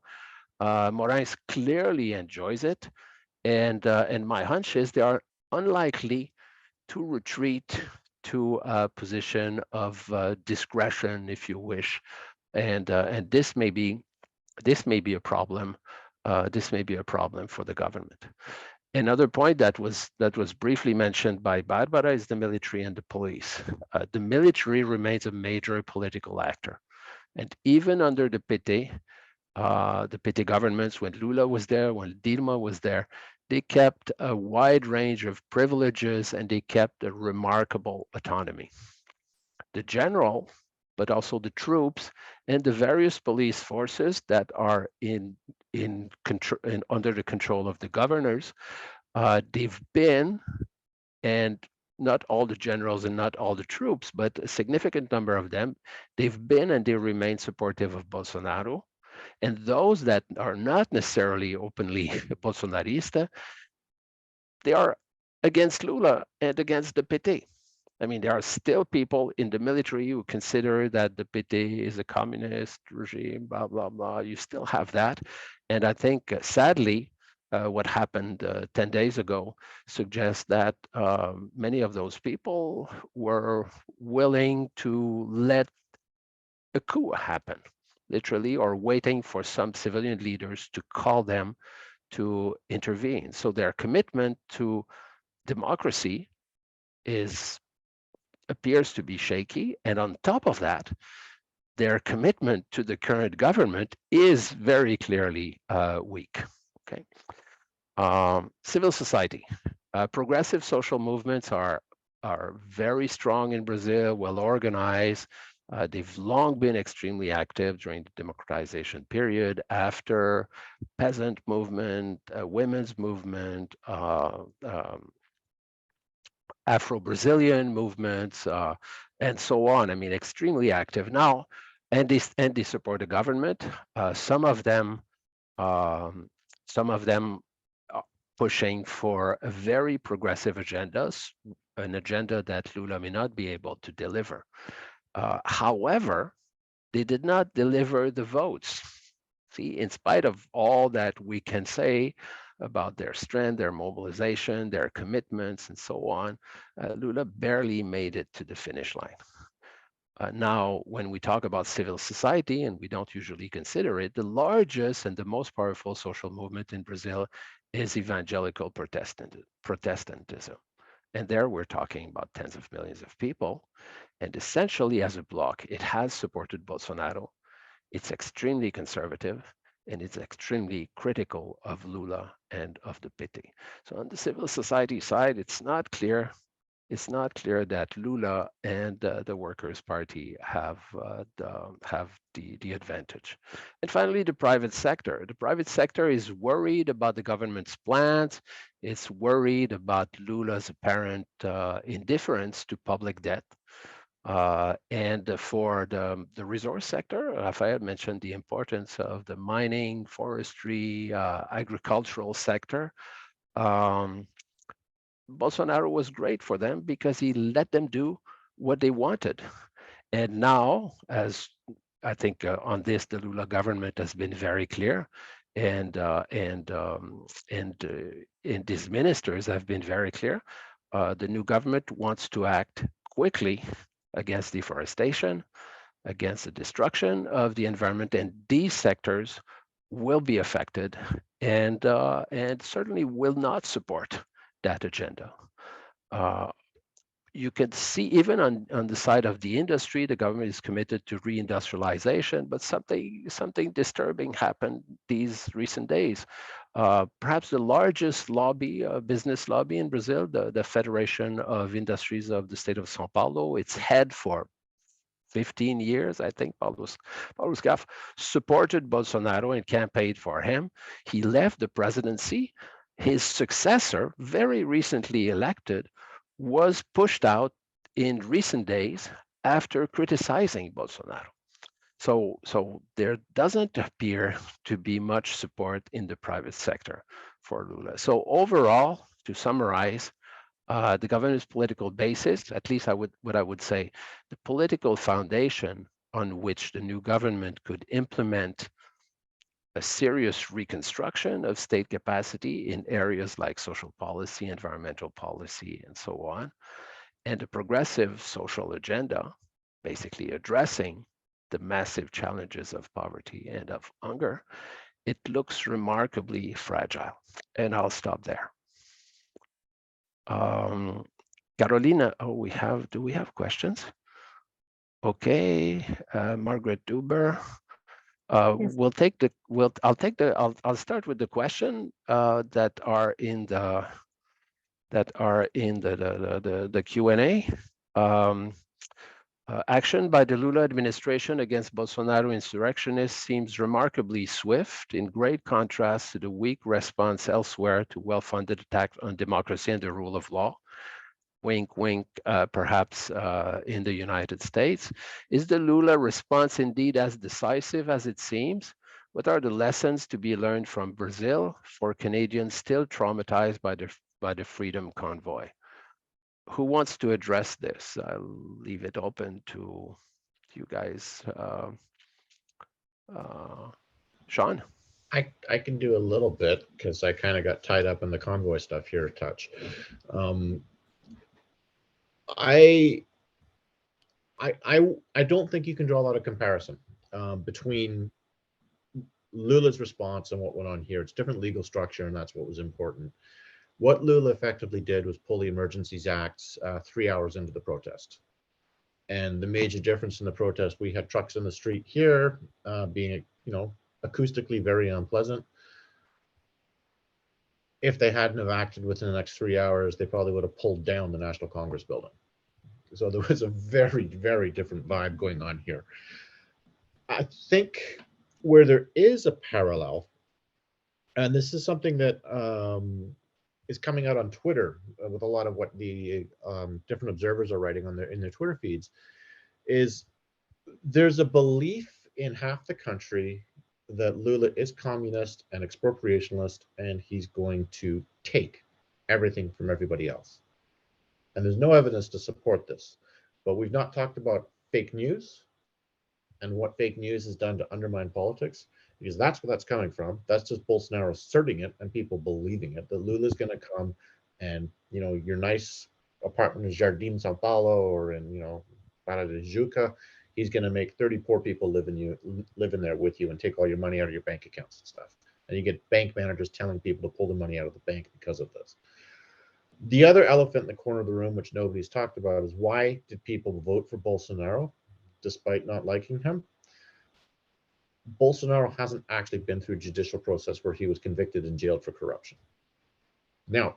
Moraes clearly enjoys it. And my hunch is they are unlikely to retreat to a position of discretion, if you wish. And this may be a problem. This may be a problem for the government. Another point that was briefly mentioned by Barbara is the military and the police. The military remains a major political actor. And even under the PT governments, when Lula was there, when Dilma was there, they kept a wide range of privileges and they kept a remarkable autonomy. The general, but also the troops and the various police forces that are under the control of the governors, they've been, and not all the generals and not all the troops, but a significant number of them, they've been and they remain supportive of Bolsonaro. And those that are not necessarily openly Bolsonarista, they are against Lula and against the PT. I mean, there are still people in the military who consider that the PT is a communist regime, blah, blah, blah. You still have that. And I think, sadly, what happened 10 days ago suggests that many of those people were willing to let a coup happen, literally, or waiting for some civilian leaders to call them to intervene. So their commitment to democracy appears to be shaky. And on top of that, their commitment to the current government is very clearly weak. Okay. Civil society. Progressive social movements are are very strong in Brazil, well organized. They've long been extremely active during the democratization period, after peasant movement, women's movement, Afro-Brazilian movements, and so on. I mean, extremely active now, and they support the government. Some of them pushing for a very progressive agendas, an agenda that Lula may not be able to deliver. However, they did not deliver the votes. See, in spite of all that we can say about their strength, their mobilization, their commitments, and so on, Lula barely made it to the finish line. Now, when we talk about civil society, and we don't usually consider it, the largest and the most powerful social movement in Brazil is evangelical Protestantism. And there we're talking about tens of millions of people. And essentially, as a bloc, it has supported Bolsonaro. It's extremely conservative, and it's extremely critical of Lula and of the PT. So on the civil society side, it's not clear. It's not clear that Lula and the Workers' Party have the advantage. And finally, the private sector. The private sector is worried about the government's plans. It's worried about Lula's apparent indifference to public debt. And for the resource sector, Rafael mentioned the importance of the mining, forestry, agricultural sector. Bolsonaro was great for them because he let them do what they wanted. And now, as I think on this, the Lula government has been very clear, and these ministers have been very clear. The new government wants to act quickly against deforestation, against the destruction of the environment, and these sectors will be affected, and certainly will not support that agenda. You can see even on the side of the industry, the government is committed to reindustrialization, but something disturbing happened these recent days. Perhaps the largest lobby, business lobby in Brazil, the Federation of Industries of the state of São Paulo, its head for 15 years, I think, Paulo Scaff, supported Bolsonaro and campaigned for him. He left the presidency. His successor, very recently elected, was pushed out in recent days after criticizing Bolsonaro. So there doesn't appear to be much support in the private sector for Lula. So overall, to summarize, the government's political basis, at least what I would say, the political foundation on which the new government could implement a serious reconstruction of state capacity in areas like social policy, environmental policy, and so on, and a progressive social agenda, basically addressing the massive challenges of poverty and of hunger, it looks remarkably fragile. And I'll stop there. Carolina, do we have questions? Okay, Margaret Duber. Yes. I'll start with the question that are in the Q&A. Action by the Lula administration against Bolsonaro insurrectionists seems remarkably swift, in great contrast to the weak response elsewhere to well-funded attacks on democracy and the rule of law. Wink, wink, perhaps in the United States. Is the Lula response indeed as decisive as it seems? What are the lessons to be learned from Brazil for Canadians still traumatized by the Freedom Convoy? Who wants to address this? I'll leave it open to you guys. Sean? I can do a little bit because I kind of got tied up in the convoy stuff here a touch. I don't think you can draw a lot of comparison between Lula's response and what went on here. It's different legal structure, and that's what was important. What Lula effectively did was pull the Emergencies Acts 3 hours into the protest. And the major difference in the protest, we had trucks in the street here being, acoustically very unpleasant. if they hadn't have acted within the next 3 hours, they probably would have pulled down the National Congress building. So there was a very, very different vibe going on here. I think where there is a parallel, and this is something that is coming out on Twitter with a lot of what the different observers are writing on in their Twitter feeds, is there's a belief in half the country that Lula is communist and expropriationist, and he's going to take everything from everybody else. And there's no evidence to support this. But we've not talked about fake news and what fake news has done to undermine politics, because that's where that's coming from. That's just Bolsonaro asserting it and people believing it, that Lula's going to come and, you know, your nice apartment in Jardim São Paulo or in, you know, Barra de Juca, he's going to make 30 poor people live in there with you and take all your money out of your bank accounts and stuff. And you get bank managers telling people to pull the money out of the bank because of this. The other elephant in the corner of the room, which nobody's talked about, is why did people vote for Bolsonaro despite not liking him? Bolsonaro hasn't actually been through a judicial process where he was convicted and jailed for corruption. Now,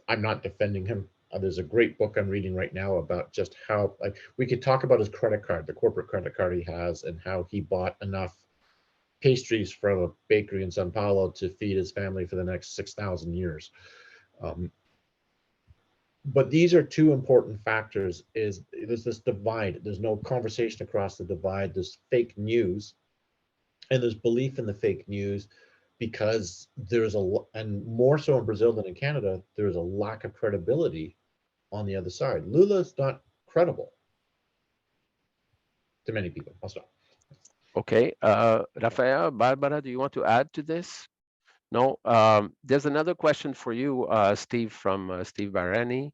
I'm not defending him. There's a great book I'm reading right now about just how, like, we could talk about his credit card, the corporate credit card he has, and how he bought enough pastries from a bakery in Sao Paulo to feed his family for the next 6,000 years. But these are two important factors. Is there's this divide. There's no conversation across the divide. There's fake news, and there's belief in the fake news because there's and more so in Brazil than in Canada, there's a lack of credibility on the other side. Lula's not credible to many people. I'll stop. Okay, Rafael, Barbara, do you want to add to this? No, there's another question for you, Steve, from Steve Barani.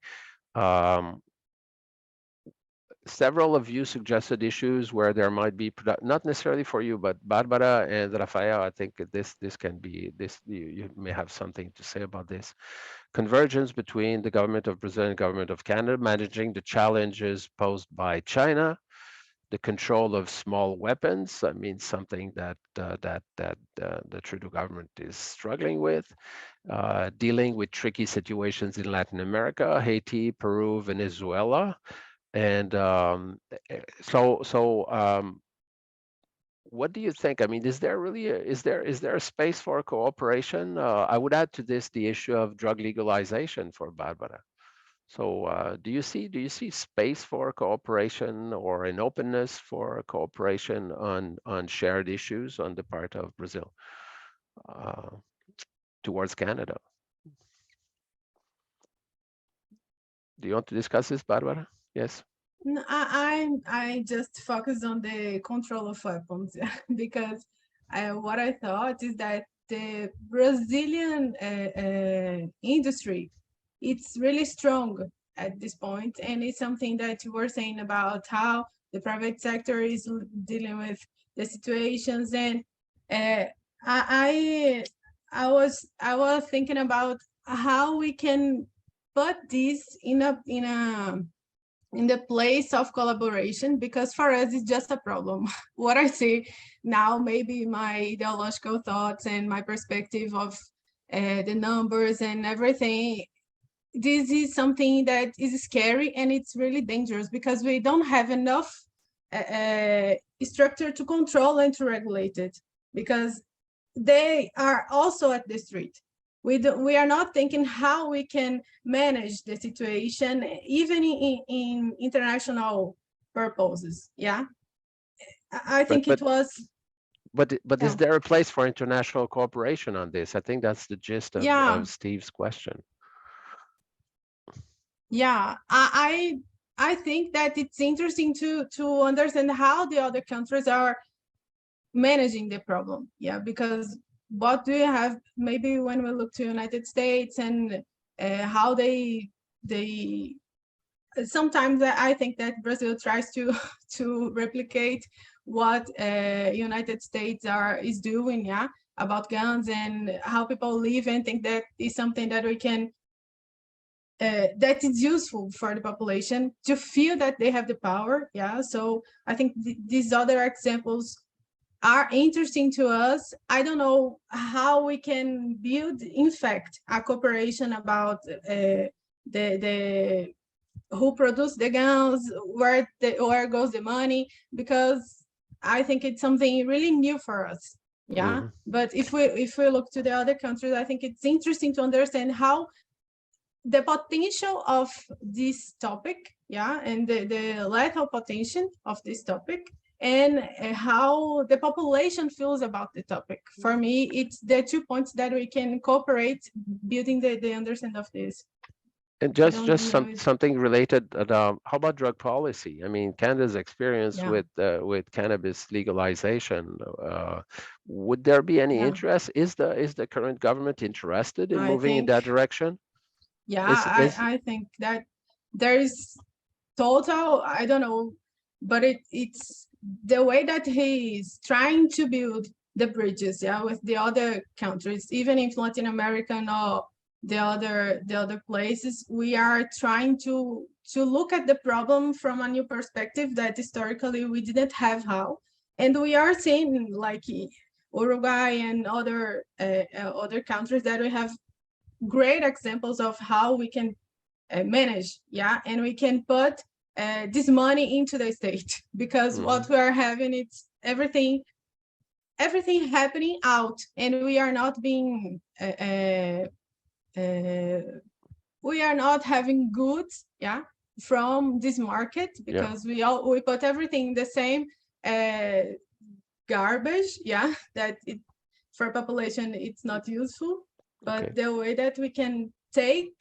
Several of you suggested issues where there might be, not necessarily for you, but Barbara and Rafael, I think this can be, you may have something to say about this. Convergence between the government of Brazil and government of Canada, managing the challenges posed by China, the control of small weapons, I mean, something that the Trudeau government is struggling with, dealing with tricky situations in Latin America, Haiti, Peru, Venezuela. And what do you think? I mean, is there really is there a space for cooperation? I would add to this the issue of drug legalization for Barbara. So do you see space for cooperation or an openness for cooperation on shared issues on the part of Brazil towards Canada? Do you want to discuss this, Barbara? Yes. No, I just focus on the control of weapons because what I thought is that the Brazilian industry, it's really strong at this point, and it's something that you were saying about how the private sector is dealing with the situations. And I was thinking about how we can put this in the place of collaboration, because for us it's just a problem. What I see now, maybe my ideological thoughts and my perspective of the numbers and everything, this is something that is scary and it's really dangerous because we don't have enough structure to control and to regulate it, because they are also at the street. We are not thinking how we can manage the situation, even in international purposes. Yeah, I think it was. But Yeah. Is there a place for international cooperation on this? I think that's the gist of Steve's question. Yeah, I think that it's interesting to understand how the other countries are managing the problem. Yeah, because what do you have, maybe when we look to United States and how they sometimes I think that Brazil tries to replicate what United States is doing, yeah, about guns and how people live, and think that is something that we can that is useful for the population to feel that they have the power. Yeah, so I think these other examples are interesting to us. I don't know how we can build, in fact, a cooperation about the who produce the guns, where goes the money, because I think it's something really new for us. Yeah. Mhm. But if we look to the other countries, I think it's interesting to understand how the potential of this topic, yeah, and the lethal potential of this topic, and how the population feels about the topic. For me, it's the 2 points that we can cooperate building the understanding of this. And I just don't know if- something related. How about drug policy? I mean, Canada's experience Yeah. with cannabis legalization. Would there be any Yeah. interest? Is the current government interested in I moving in think- that direction? Yeah, I think that there is total, I don't know, but it's the way that he is trying to build the bridges, yeah, with the other countries, even in Latin America or the other places. We are trying to look at the problem from a new perspective that historically we didn't have how, and we are seeing like Uruguay and other countries that we have great examples of how we can manage, yeah, and we can put this money into the state, because what we are having, it's everything happening out, and we are not being we are not having goods, yeah, from this market, because we put everything in the same garbage, yeah, that for population it's not useful. But Okay. the way that we can take,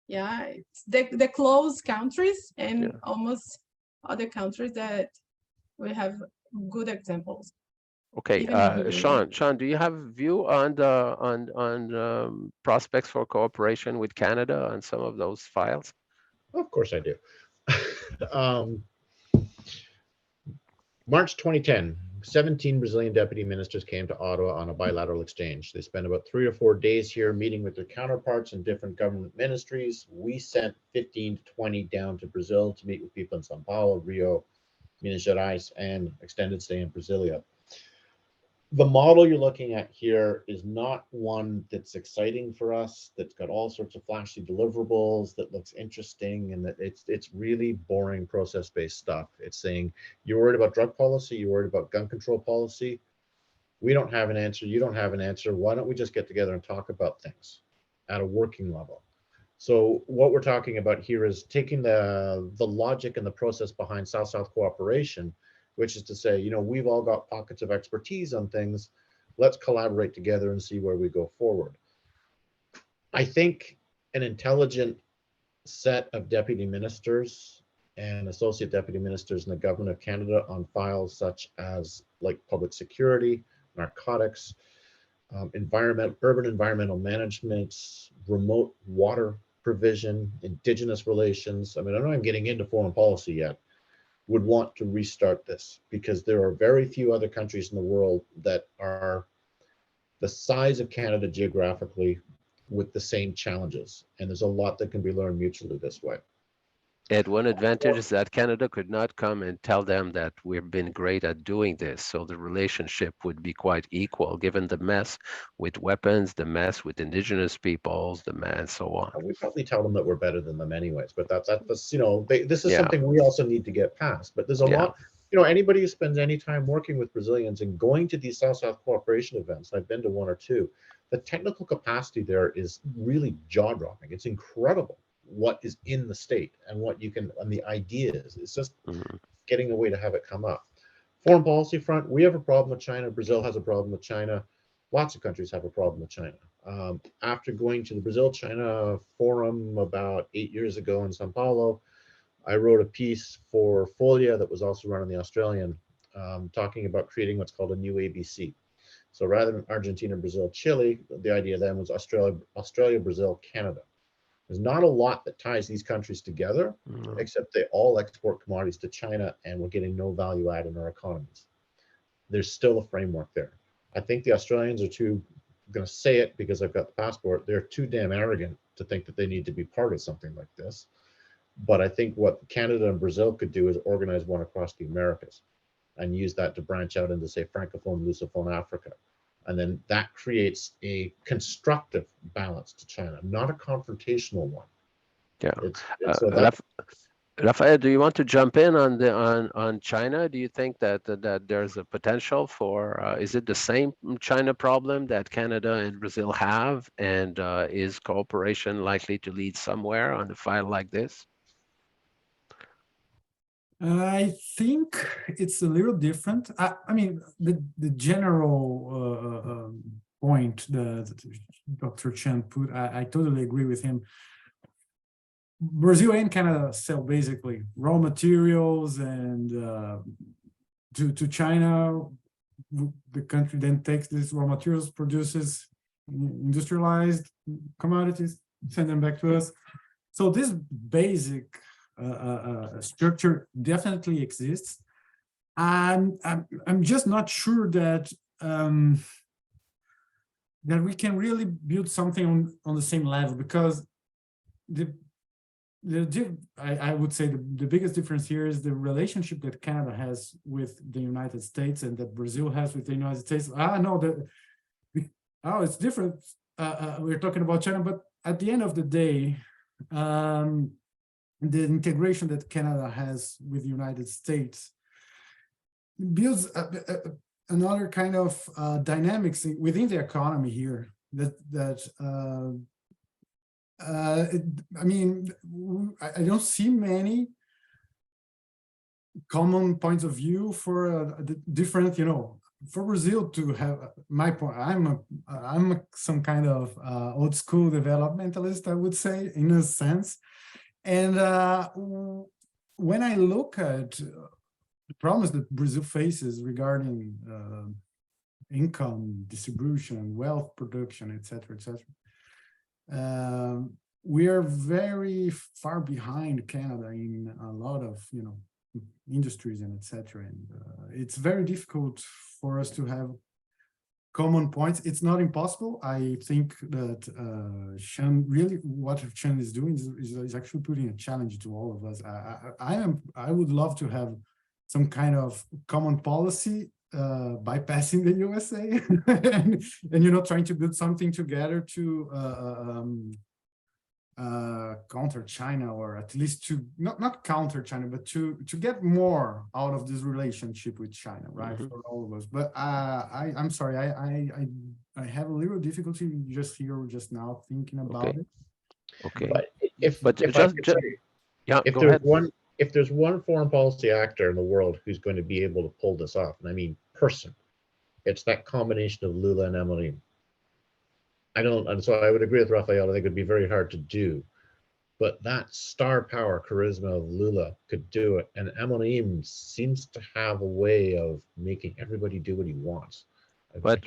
yeah, it's the close countries and almost other countries that we have good examples. Okay, Even in here, Sean, do you have a view on prospects for cooperation with Canada on some of those files? Of course I do. March 2010, 17 Brazilian deputy ministers came to Ottawa on a bilateral exchange. They spent about 3 or 4 days here meeting with their counterparts in different government ministries. We sent 15 to 20 down to Brazil to meet with people in São Paulo, Rio, Minas Gerais, and extended stay in Brasilia. The model you're looking at here is not one that's exciting for us, that's got all sorts of flashy deliverables, that looks interesting, and that it's really boring process-based stuff. It's saying, you're worried about drug policy, you're worried about gun control policy. We don't have an answer, you don't have an answer. Why don't we just get together and talk about things at a working level? So what we're talking about here is taking the logic and the process behind South-South cooperation, which is to say, you know, we've all got pockets of expertise on things. Let's collaborate together and see where we go forward. I think an intelligent set of deputy ministers and associate deputy ministers in the government of Canada on files such as like public security, narcotics, urban environmental management, remote water provision, indigenous relations. I mean, I don't know I'm getting into foreign policy yet, would want to restart this, because there are very few other countries in the world that are the size of Canada geographically with the same challenges. And there's a lot that can be learned mutually this way. And one advantage is that Canada could not come and tell them that we've been great at doing this. So the relationship would be quite equal, given the mess with weapons, the mess with indigenous peoples, the mess, so on. We probably tell them that we're better than them anyways, but that's you know, this is something we also need to get past. But there's a lot, you know, anybody who spends any time working with Brazilians and going to these South-South cooperation events, I've been to 1 or 2, the technical capacity there is really jaw-dropping. It's incredible what is in the state and what you can, and the ideas. It's just getting a way to have it come up. Foreign policy front, we have a problem with China. Brazil has a problem with China. Lots of countries have a problem with China. After going to the Brazil-China forum about 8 years ago in São Paulo, I wrote a piece for Folha that was also run on the Australian, talking about creating what's called a new ABC. So rather than Argentina, Brazil, Chile, the idea then was Australia, Brazil, Canada. There's not a lot that ties these countries together, except they all export commodities to China, and we're getting no value add in our economies. There's still a framework there. I think the Australians are too, I'm going to say it because I've got the passport, they're too damn arrogant to think that they need to be part of something like this. But I think what Canada and Brazil could do is organize one across the Americas. and use that to branch out into, say, Francophone, Lusophone Africa. And then that creates a constructive balance to China, not a confrontational one. Yeah. So that, Rafael, do you want to jump in on the on China? Do you think that that there's a potential for is it the same China problem that Canada and Brazil have, and is cooperation likely to lead somewhere on a file like this? I think it's a little different. I mean, the general point that Dr. Chen put, I totally agree with him. Brazil and Canada sell basically raw materials, and to China, the country then takes these raw materials, produces industrialized commodities, send them back to us. So this basic structure definitely exists. I'm just not sure that that we can really build something on the same level, because I would say the biggest difference here is the relationship that Canada has with the United States and that Brazil has with the United States. It's different. We're talking about China, but at the end of the day, the integration that Canada has with the United States builds another kind of dynamics within the economy here I mean, I don't see many common points of view for different, for Brazil to have my point. I'm some kind of old school developmentalist, I would say, in a sense. And when I look at the problems that Brazil faces regarding income distribution, wealth production, etc., we are very far behind Canada in a lot of industries and etc. And it's very difficult for us to have common points. It's not impossible. I think that what Chen is doing is actually putting a challenge to all of us. I would love to have some kind of common policy bypassing the USA and trying to build something together to counter China, or at least to not counter China, but to get more out of this relationship with China, right? Mm-hmm. For all of us. But I'm sorry, I have a little difficulty just now thinking about it. Okay. But if there's one foreign policy actor in the world who's going to be able to pull this off, and I mean person, it's that combination of Lula and Amorim. And so I would agree with Rafael. I think it would be very hard to do, but that star power charisma of Lula could do it, and Amorim seems to have a way of making everybody do what he wants. But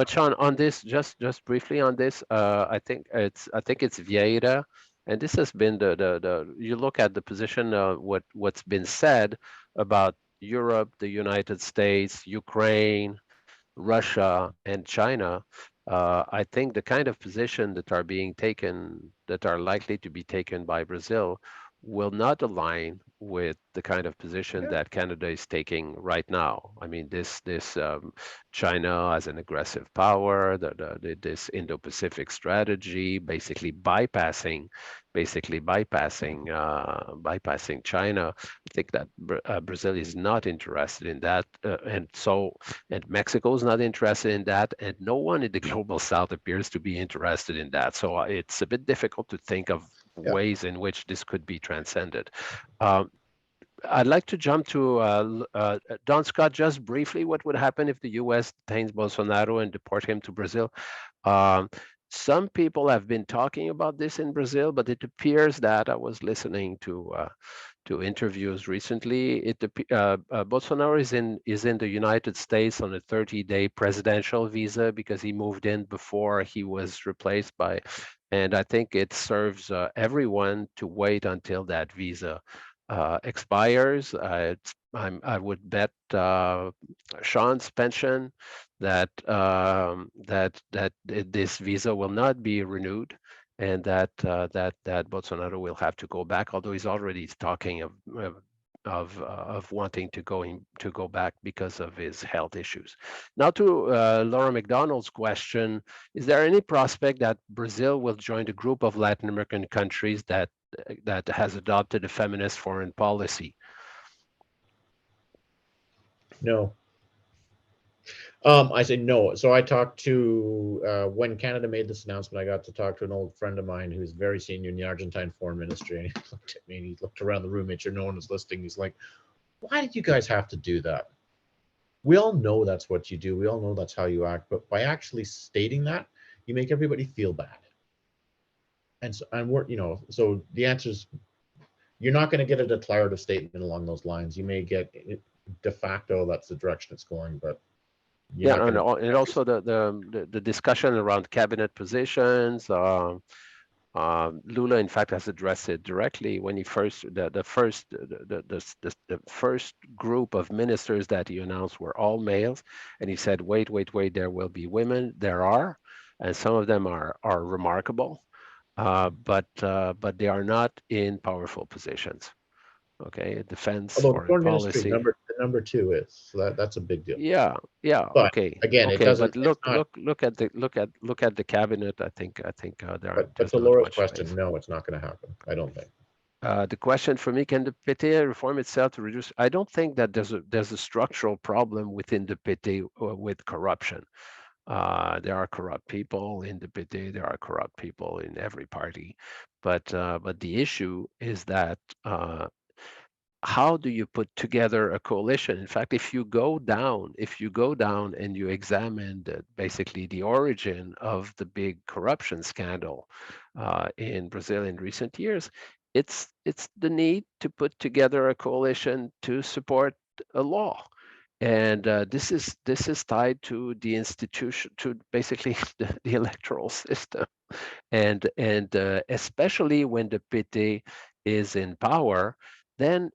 Sean, on this, just briefly on this, I think it's Vieira, and this has been you look at the position of what's been said about Europe, the United States, Ukraine, Russia, and China. I think the kind of position that are being taken, that are likely to be taken by Brazil, will not align with the kind of position that Canada is taking right now. I mean, this China as an aggressive power, this Indo-Pacific strategy, basically bypassing China. I think that Brazil is not interested in that, and Mexico is not interested in that, and no one in the global South appears to be interested in that. So it's a bit difficult to think of ways in which this could be transcended. I'd like to jump to Don Scott, just briefly. What would happen if the U.S. detains Bolsonaro and deport him to Brazil? Some people have been talking about this in Brazil, but it appears that I was listening to interviews recently. Bolsonaro is in the United States on a 30-day presidential visa because he moved in before he was replaced by, and I think it serves everyone to wait until that visa expires. I would bet Sean's pension that this visa will not be renewed, and that Bolsonaro will have to go back, although he's already talking of of wanting to go back because of his health issues. Now to Laura McDonald's question: is there any prospect that Brazil will join the group of Latin American countries that has adopted a feminist foreign policy? No. I say no. So I talked to, when Canada made this announcement, I got to talk to an old friend of mine who's very senior in the Argentine foreign ministry. And he looked at me and he looked around the room, made sure no one was listening. He's like, why did you guys have to do that? We all know that's what you do. We all know that's how you act. But by actually stating that, you make everybody feel bad. And so, and we're, so the answer is, you're not going to get a declarative statement along those lines. You may get de facto, that's the direction it's going, but yeah, and also the discussion around cabinet positions. Lula, in fact, has addressed it directly when he the first group of ministers that he announced were all males, and he said, wait, there will be women. There are, and some of them are remarkable, but they are not in powerful positions. Okay, defense, foreign policy. Number two is, so that's a big deal. Yeah, but okay. Again, okay, it doesn't. But look at the cabinet. I think there are. But to Laura's question, space. No, it's not going to happen. I don't think. The question for me: can the PT reform itself to reduce? I don't think that there's a structural problem within the PT with corruption. There are corrupt people in the PT. There are corrupt people in every party, but the issue is that. How do you put together a coalition? In fact, if you go down and you examine basically the origin of the big corruption scandal in Brazil in recent years, it's the need to put together a coalition to support a law. And this is tied to the institution, to basically the electoral system, and especially when the PT is in power, then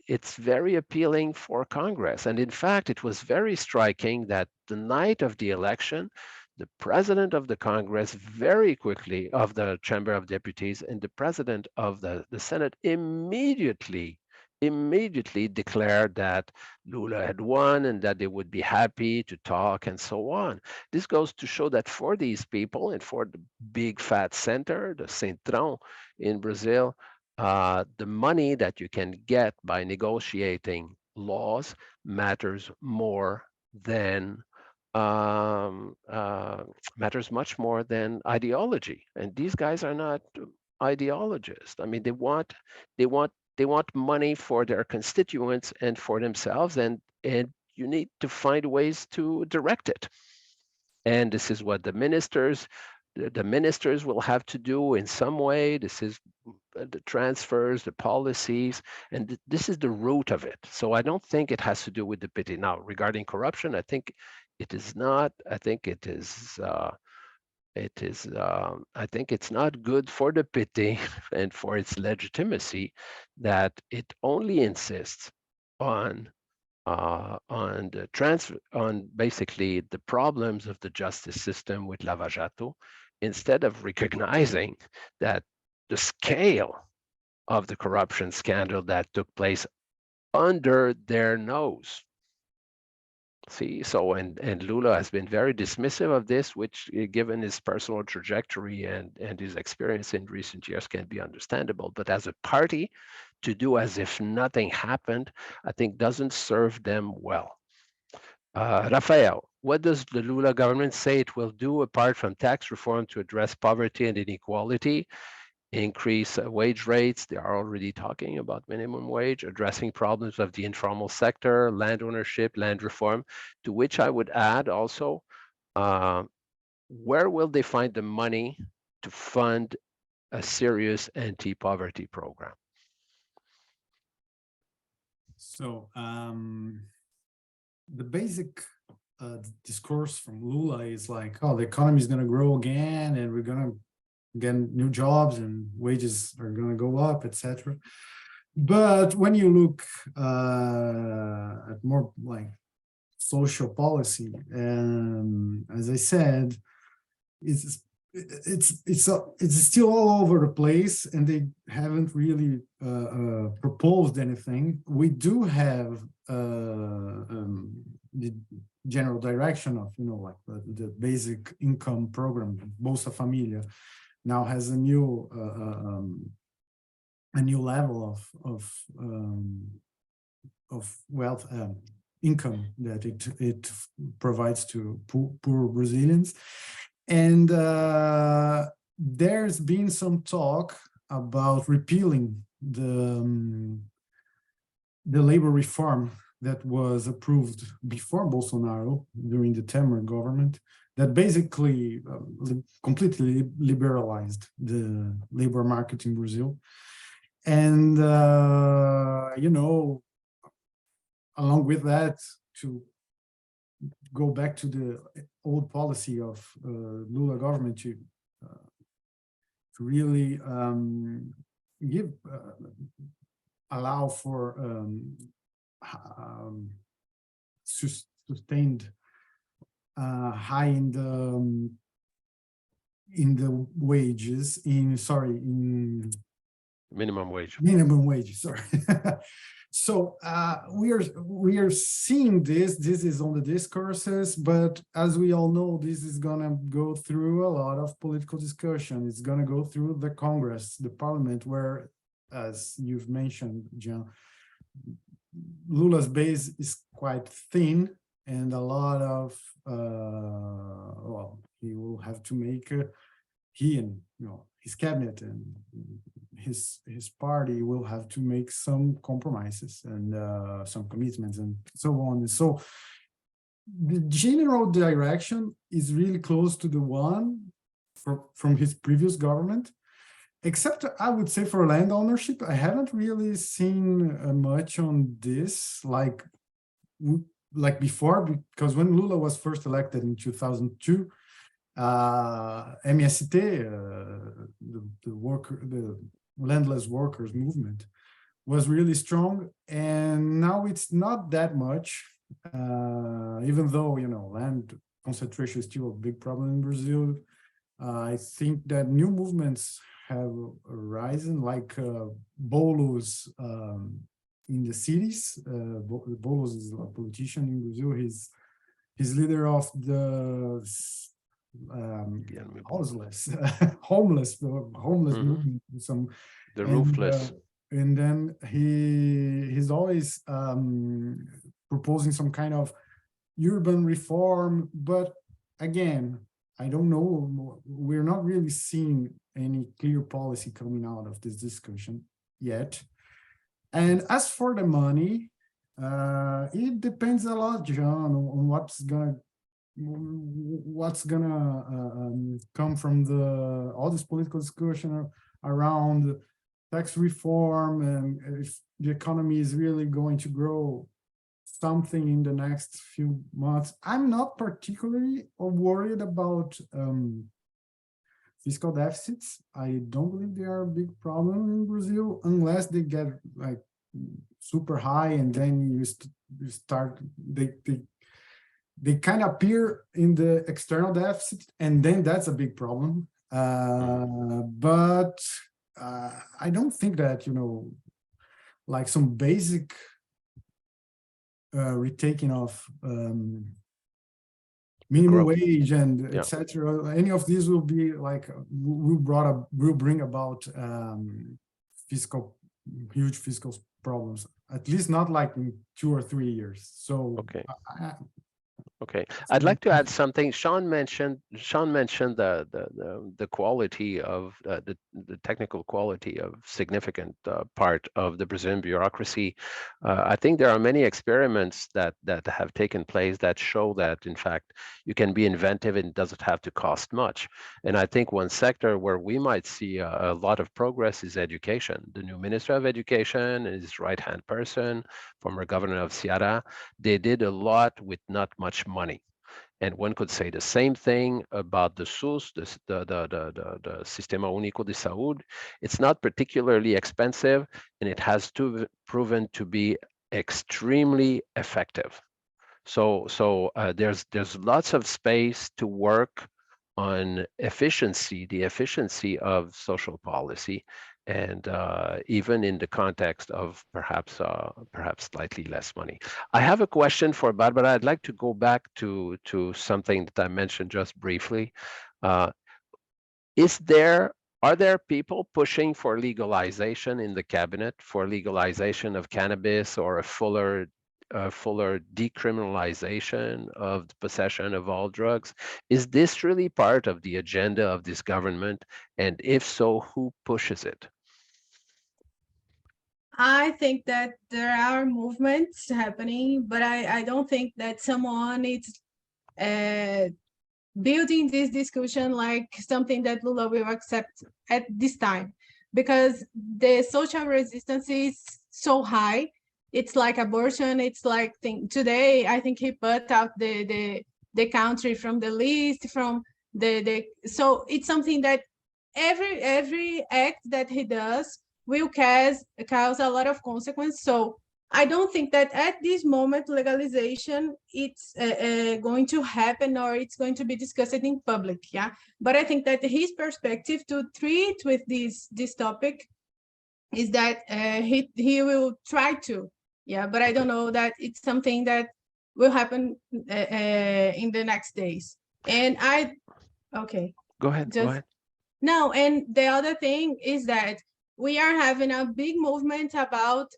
it's very appealing for Congress. And in fact, it was very striking that the night of the election, the president of the Congress very quickly, of the Chamber of Deputies, and the president of the Senate immediately declared that Lula had won and that they would be happy to talk and so on. This goes to show that for these people and for the big fat center, the Centrão in Brazil, the money that you can get by negotiating laws matters more than matters much more than ideology. And these guys are not ideologists. I mean, they want money for their constituents and for themselves, and you need to find ways to direct it. And this is what the ministers will have to do in some way. This is the transfers, the policies, and this is the root of it. So I don't think it has to do with the PT. Now, regarding corruption, I think it is not. I think it is. I think it's not good for the PT and for its legitimacy that it only insists on the transfer, on basically the problems of the justice system with Lava Jato, instead of recognizing that the scale of the corruption scandal that took place under their nose. See, so and Lula has been very dismissive of this, which, given his personal trajectory and his experience in recent years, can be understandable. But as a party, to do as if nothing happened, I think doesn't serve them well. Rafael, what does the Lula government say it will do apart from tax reform to address poverty and inequality? Increase wage rates. They are already talking about minimum wage, addressing problems of the informal sector, land ownership, land reform, to which I would add also, where will they find the money to fund a serious anti-poverty program? So the basic discourse from Lula is like, oh, the economy is going to grow again, and we're going to get new jobs and wages are going to go up, etc. But when you look at more like social policy, as I said, it's still all over the place, and they haven't really proposed anything. We do have the general direction of, like the basic income program, Bolsa Familia, now has a new level of wealth income that it provides to poor Brazilians. And there's been some talk about repealing the labor reform that was approved before Bolsonaro during the Temer government, that basically completely liberalized the labor market in Brazil. And, along with that, to go back to the old policy of Lula government to really allow for sustained high in the wages, in minimum wage. Minimum wage, sorry. So we are seeing this is on the discourses, but as we all know, this is gonna go through a lot of political discussion. It's gonna go through the Congress, the parliament, where, as you've mentioned, John, Lula's base is quite thin, and a lot of he will have to make he and his cabinet and his party will have to make some compromises and some commitments and so on. And so the general direction is really close to the one from his previous government, except I would say for land ownership. I haven't really seen much on this like before, because when Lula was first elected in 2002, MST, the landless workers movement, was really strong, and now it's not that much, even though land concentration is still a big problem in Brazil. I think that new movements have arisen, like Bolos in the cities. Bolos is a politician in Brazil. He's leader of the homeless movement. The roofless. And then he's always proposing some kind of urban reform, but again, I don't know. We're not really seeing any clear policy coming out of this discussion yet. And as for the money, it depends a lot, John, on what's gonna come from all this political discussion around tax reform, and if the economy is really going to grow something in the next few months. I'm not particularly worried about fiscal deficits. I don't believe they are a big problem in Brazil, unless they get like super high, and then you start they kind of appear in the external deficit, and then that's a big problem. But I don't think that, like some basic retaking of minimum wage and etc. Any of these will be like will bring about huge fiscal problems. At least not like in 2 or 3 years. So okay. Okay, I'd like to add something. Sean mentioned the quality of the technical quality of significant part of the Brazilian bureaucracy. I think there are many experiments that have taken place that show that in fact you can be inventive and it doesn't have to cost much. And I think one sector where we might see a lot of progress is education. The new Minister of Education is his right-hand person, former governor of Ceará. They did a lot with not much money. And one could say the same thing about the SUS, the Sistema Único de Saúde. It's not particularly expensive, and it has proven to be extremely effective. So there's lots of space to work on efficiency, the efficiency of social policy, and even in the context of perhaps slightly less money. I have a question for Barbara. I'd like to go back to something that I mentioned just briefly. Are there people pushing for legalization in the cabinet, for legalization of cannabis, or a fuller decriminalization of the possession of all drugs? Is this really part of the agenda of this government? And if so, who pushes it? I think that there are movements happening, but I don't think that someone is building this discussion like something that Lula will accept at this time, because the social resistance is so high. It's like abortion. It's like today, I think he put out the country from the list, from so it's something that every act that he does will cause a lot of consequence. So I don't think that at this moment legalization it's going to happen, or it's going to be discussed in public. Yeah, but I think that his perspective to treat with this topic is that he will try to. Yeah, but I don't know that it's something that will happen in the next days. And okay. Go ahead. Go ahead. No, and the other thing is that we are having a big movement about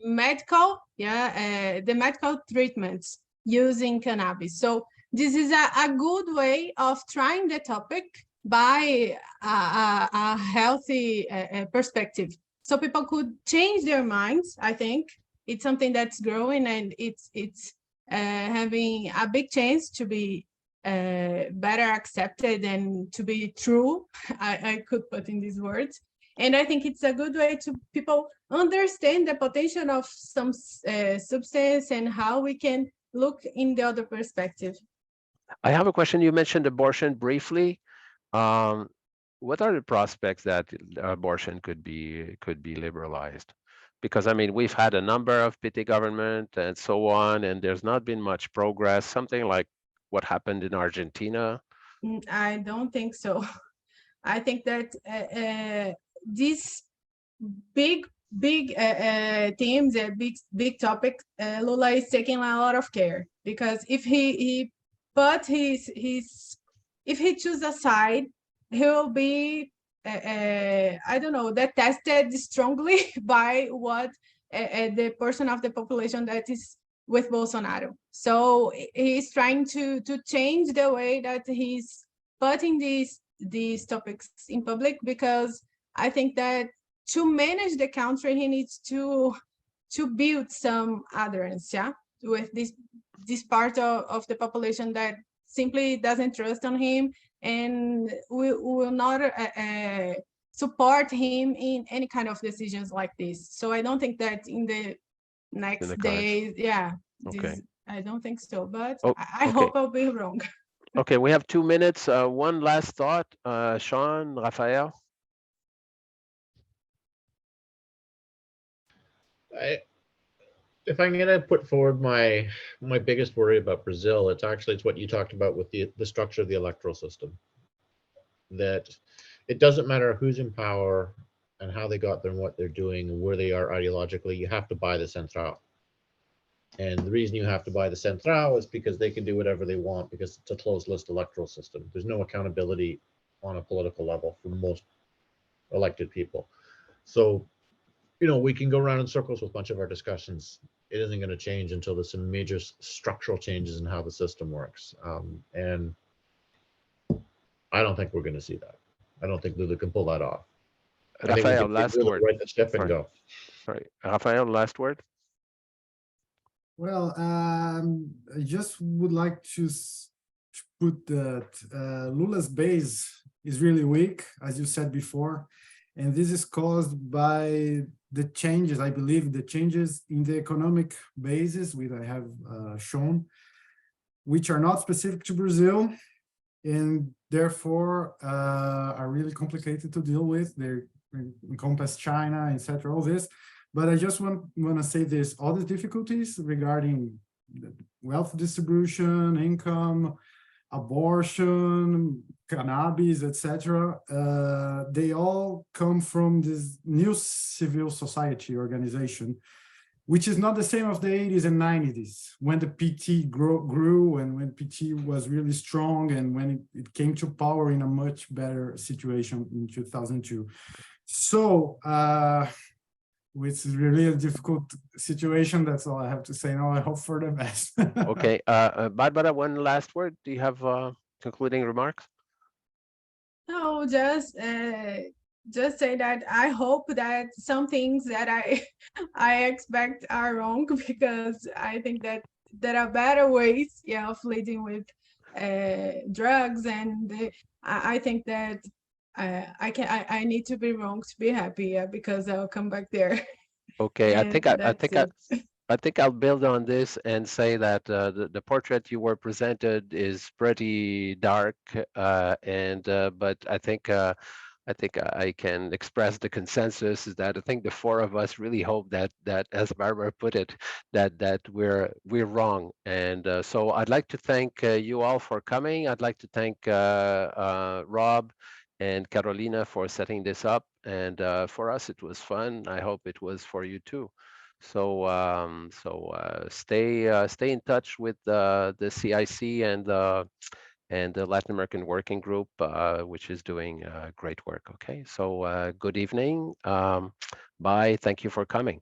medical, the medical treatments using cannabis. So this is a good way of trying the topic by a healthy perspective. So people could change their minds. I think it's something that's growing, and it's having a big chance to be better accepted and to be true. I could put in these words. And I think it's a good way to people understand the potential of some substance and how we can look in the other perspective. I have a question. You mentioned abortion briefly. What are the prospects that abortion could be liberalized? Because I mean, we've had a number of petty government and so on, and there's not been much progress. Something like what happened in Argentina. I don't think so. I think that these big themes, big topic, Lula is taking a lot of care, because if he chooses a side, he will be I don't know, that tested strongly by what the portion of the population that is with Bolsonaro. So he's trying to change the way that he's putting these topics in public, because I think that to manage the country, he needs to build some adherence, with this part of the population that simply doesn't trust on him and will not support him in any kind of decisions like this. So I don't think that in the next days, okay. I don't think so, but I hope I'll be wrong. Okay, we have 2 minutes. One last thought, Sean, Raphael. If I'm going to put forward my biggest worry about Brazil, it's what you talked about with the structure of the electoral system. That it doesn't matter who's in power and how they got there and what they're doing and where they are ideologically, you have to buy the Central. And the reason you have to buy the Central is because they can do whatever they want, because it's a closed list electoral system. There's no accountability on a political level for most elected people. So, we can go around in circles with a bunch of our discussions. It isn't going to change until there's some major structural changes in how the system works. And I don't think we're going to see that. I don't think Lula can pull that off. Raphael, last word. Right the ship and go. Sorry, Raphael, last word. Well, I just would like to put that Lula's base is really weak, as you said before, and this is caused by the changes, I believe, the changes in the economic basis, which I have shown, which are not specific to Brazil, and therefore are really complicated to deal with. They encompass China, etc., all this. But I just want to say this, all the difficulties regarding wealth distribution, income, abortion, cannabis, etc. They all come from this new civil society organization, which is not the same of the 80s and 90s, when the PT grew and when PT was really strong and when it came to power in a much better situation in 2002. So, it's really a difficult situation. That's all I have to say now. I hope for the best. Okay, Barbara, one last word. Do you have concluding remarks? No, just say that I hope that some things that I expect are wrong, because I think that there are better ways, yeah, of leading with drugs, and I think that I need to be wrong to be happy, yeah, because I'll come back there. Okay, And that's it. I think I'll build on this and say that the portrait you were presented is pretty dark, but I think I can express the consensus is that I think the four of us really hope that as Barbara put it, that we're wrong. And so I'd like to thank you all for coming. I'd like to thank Rob and Carolina for setting this up. And for us, it was fun. I hope it was for you too. So stay in touch with the CIC and the Latin American Working Group, which is doing great work. Okay, so good evening. Bye. Thank you for coming.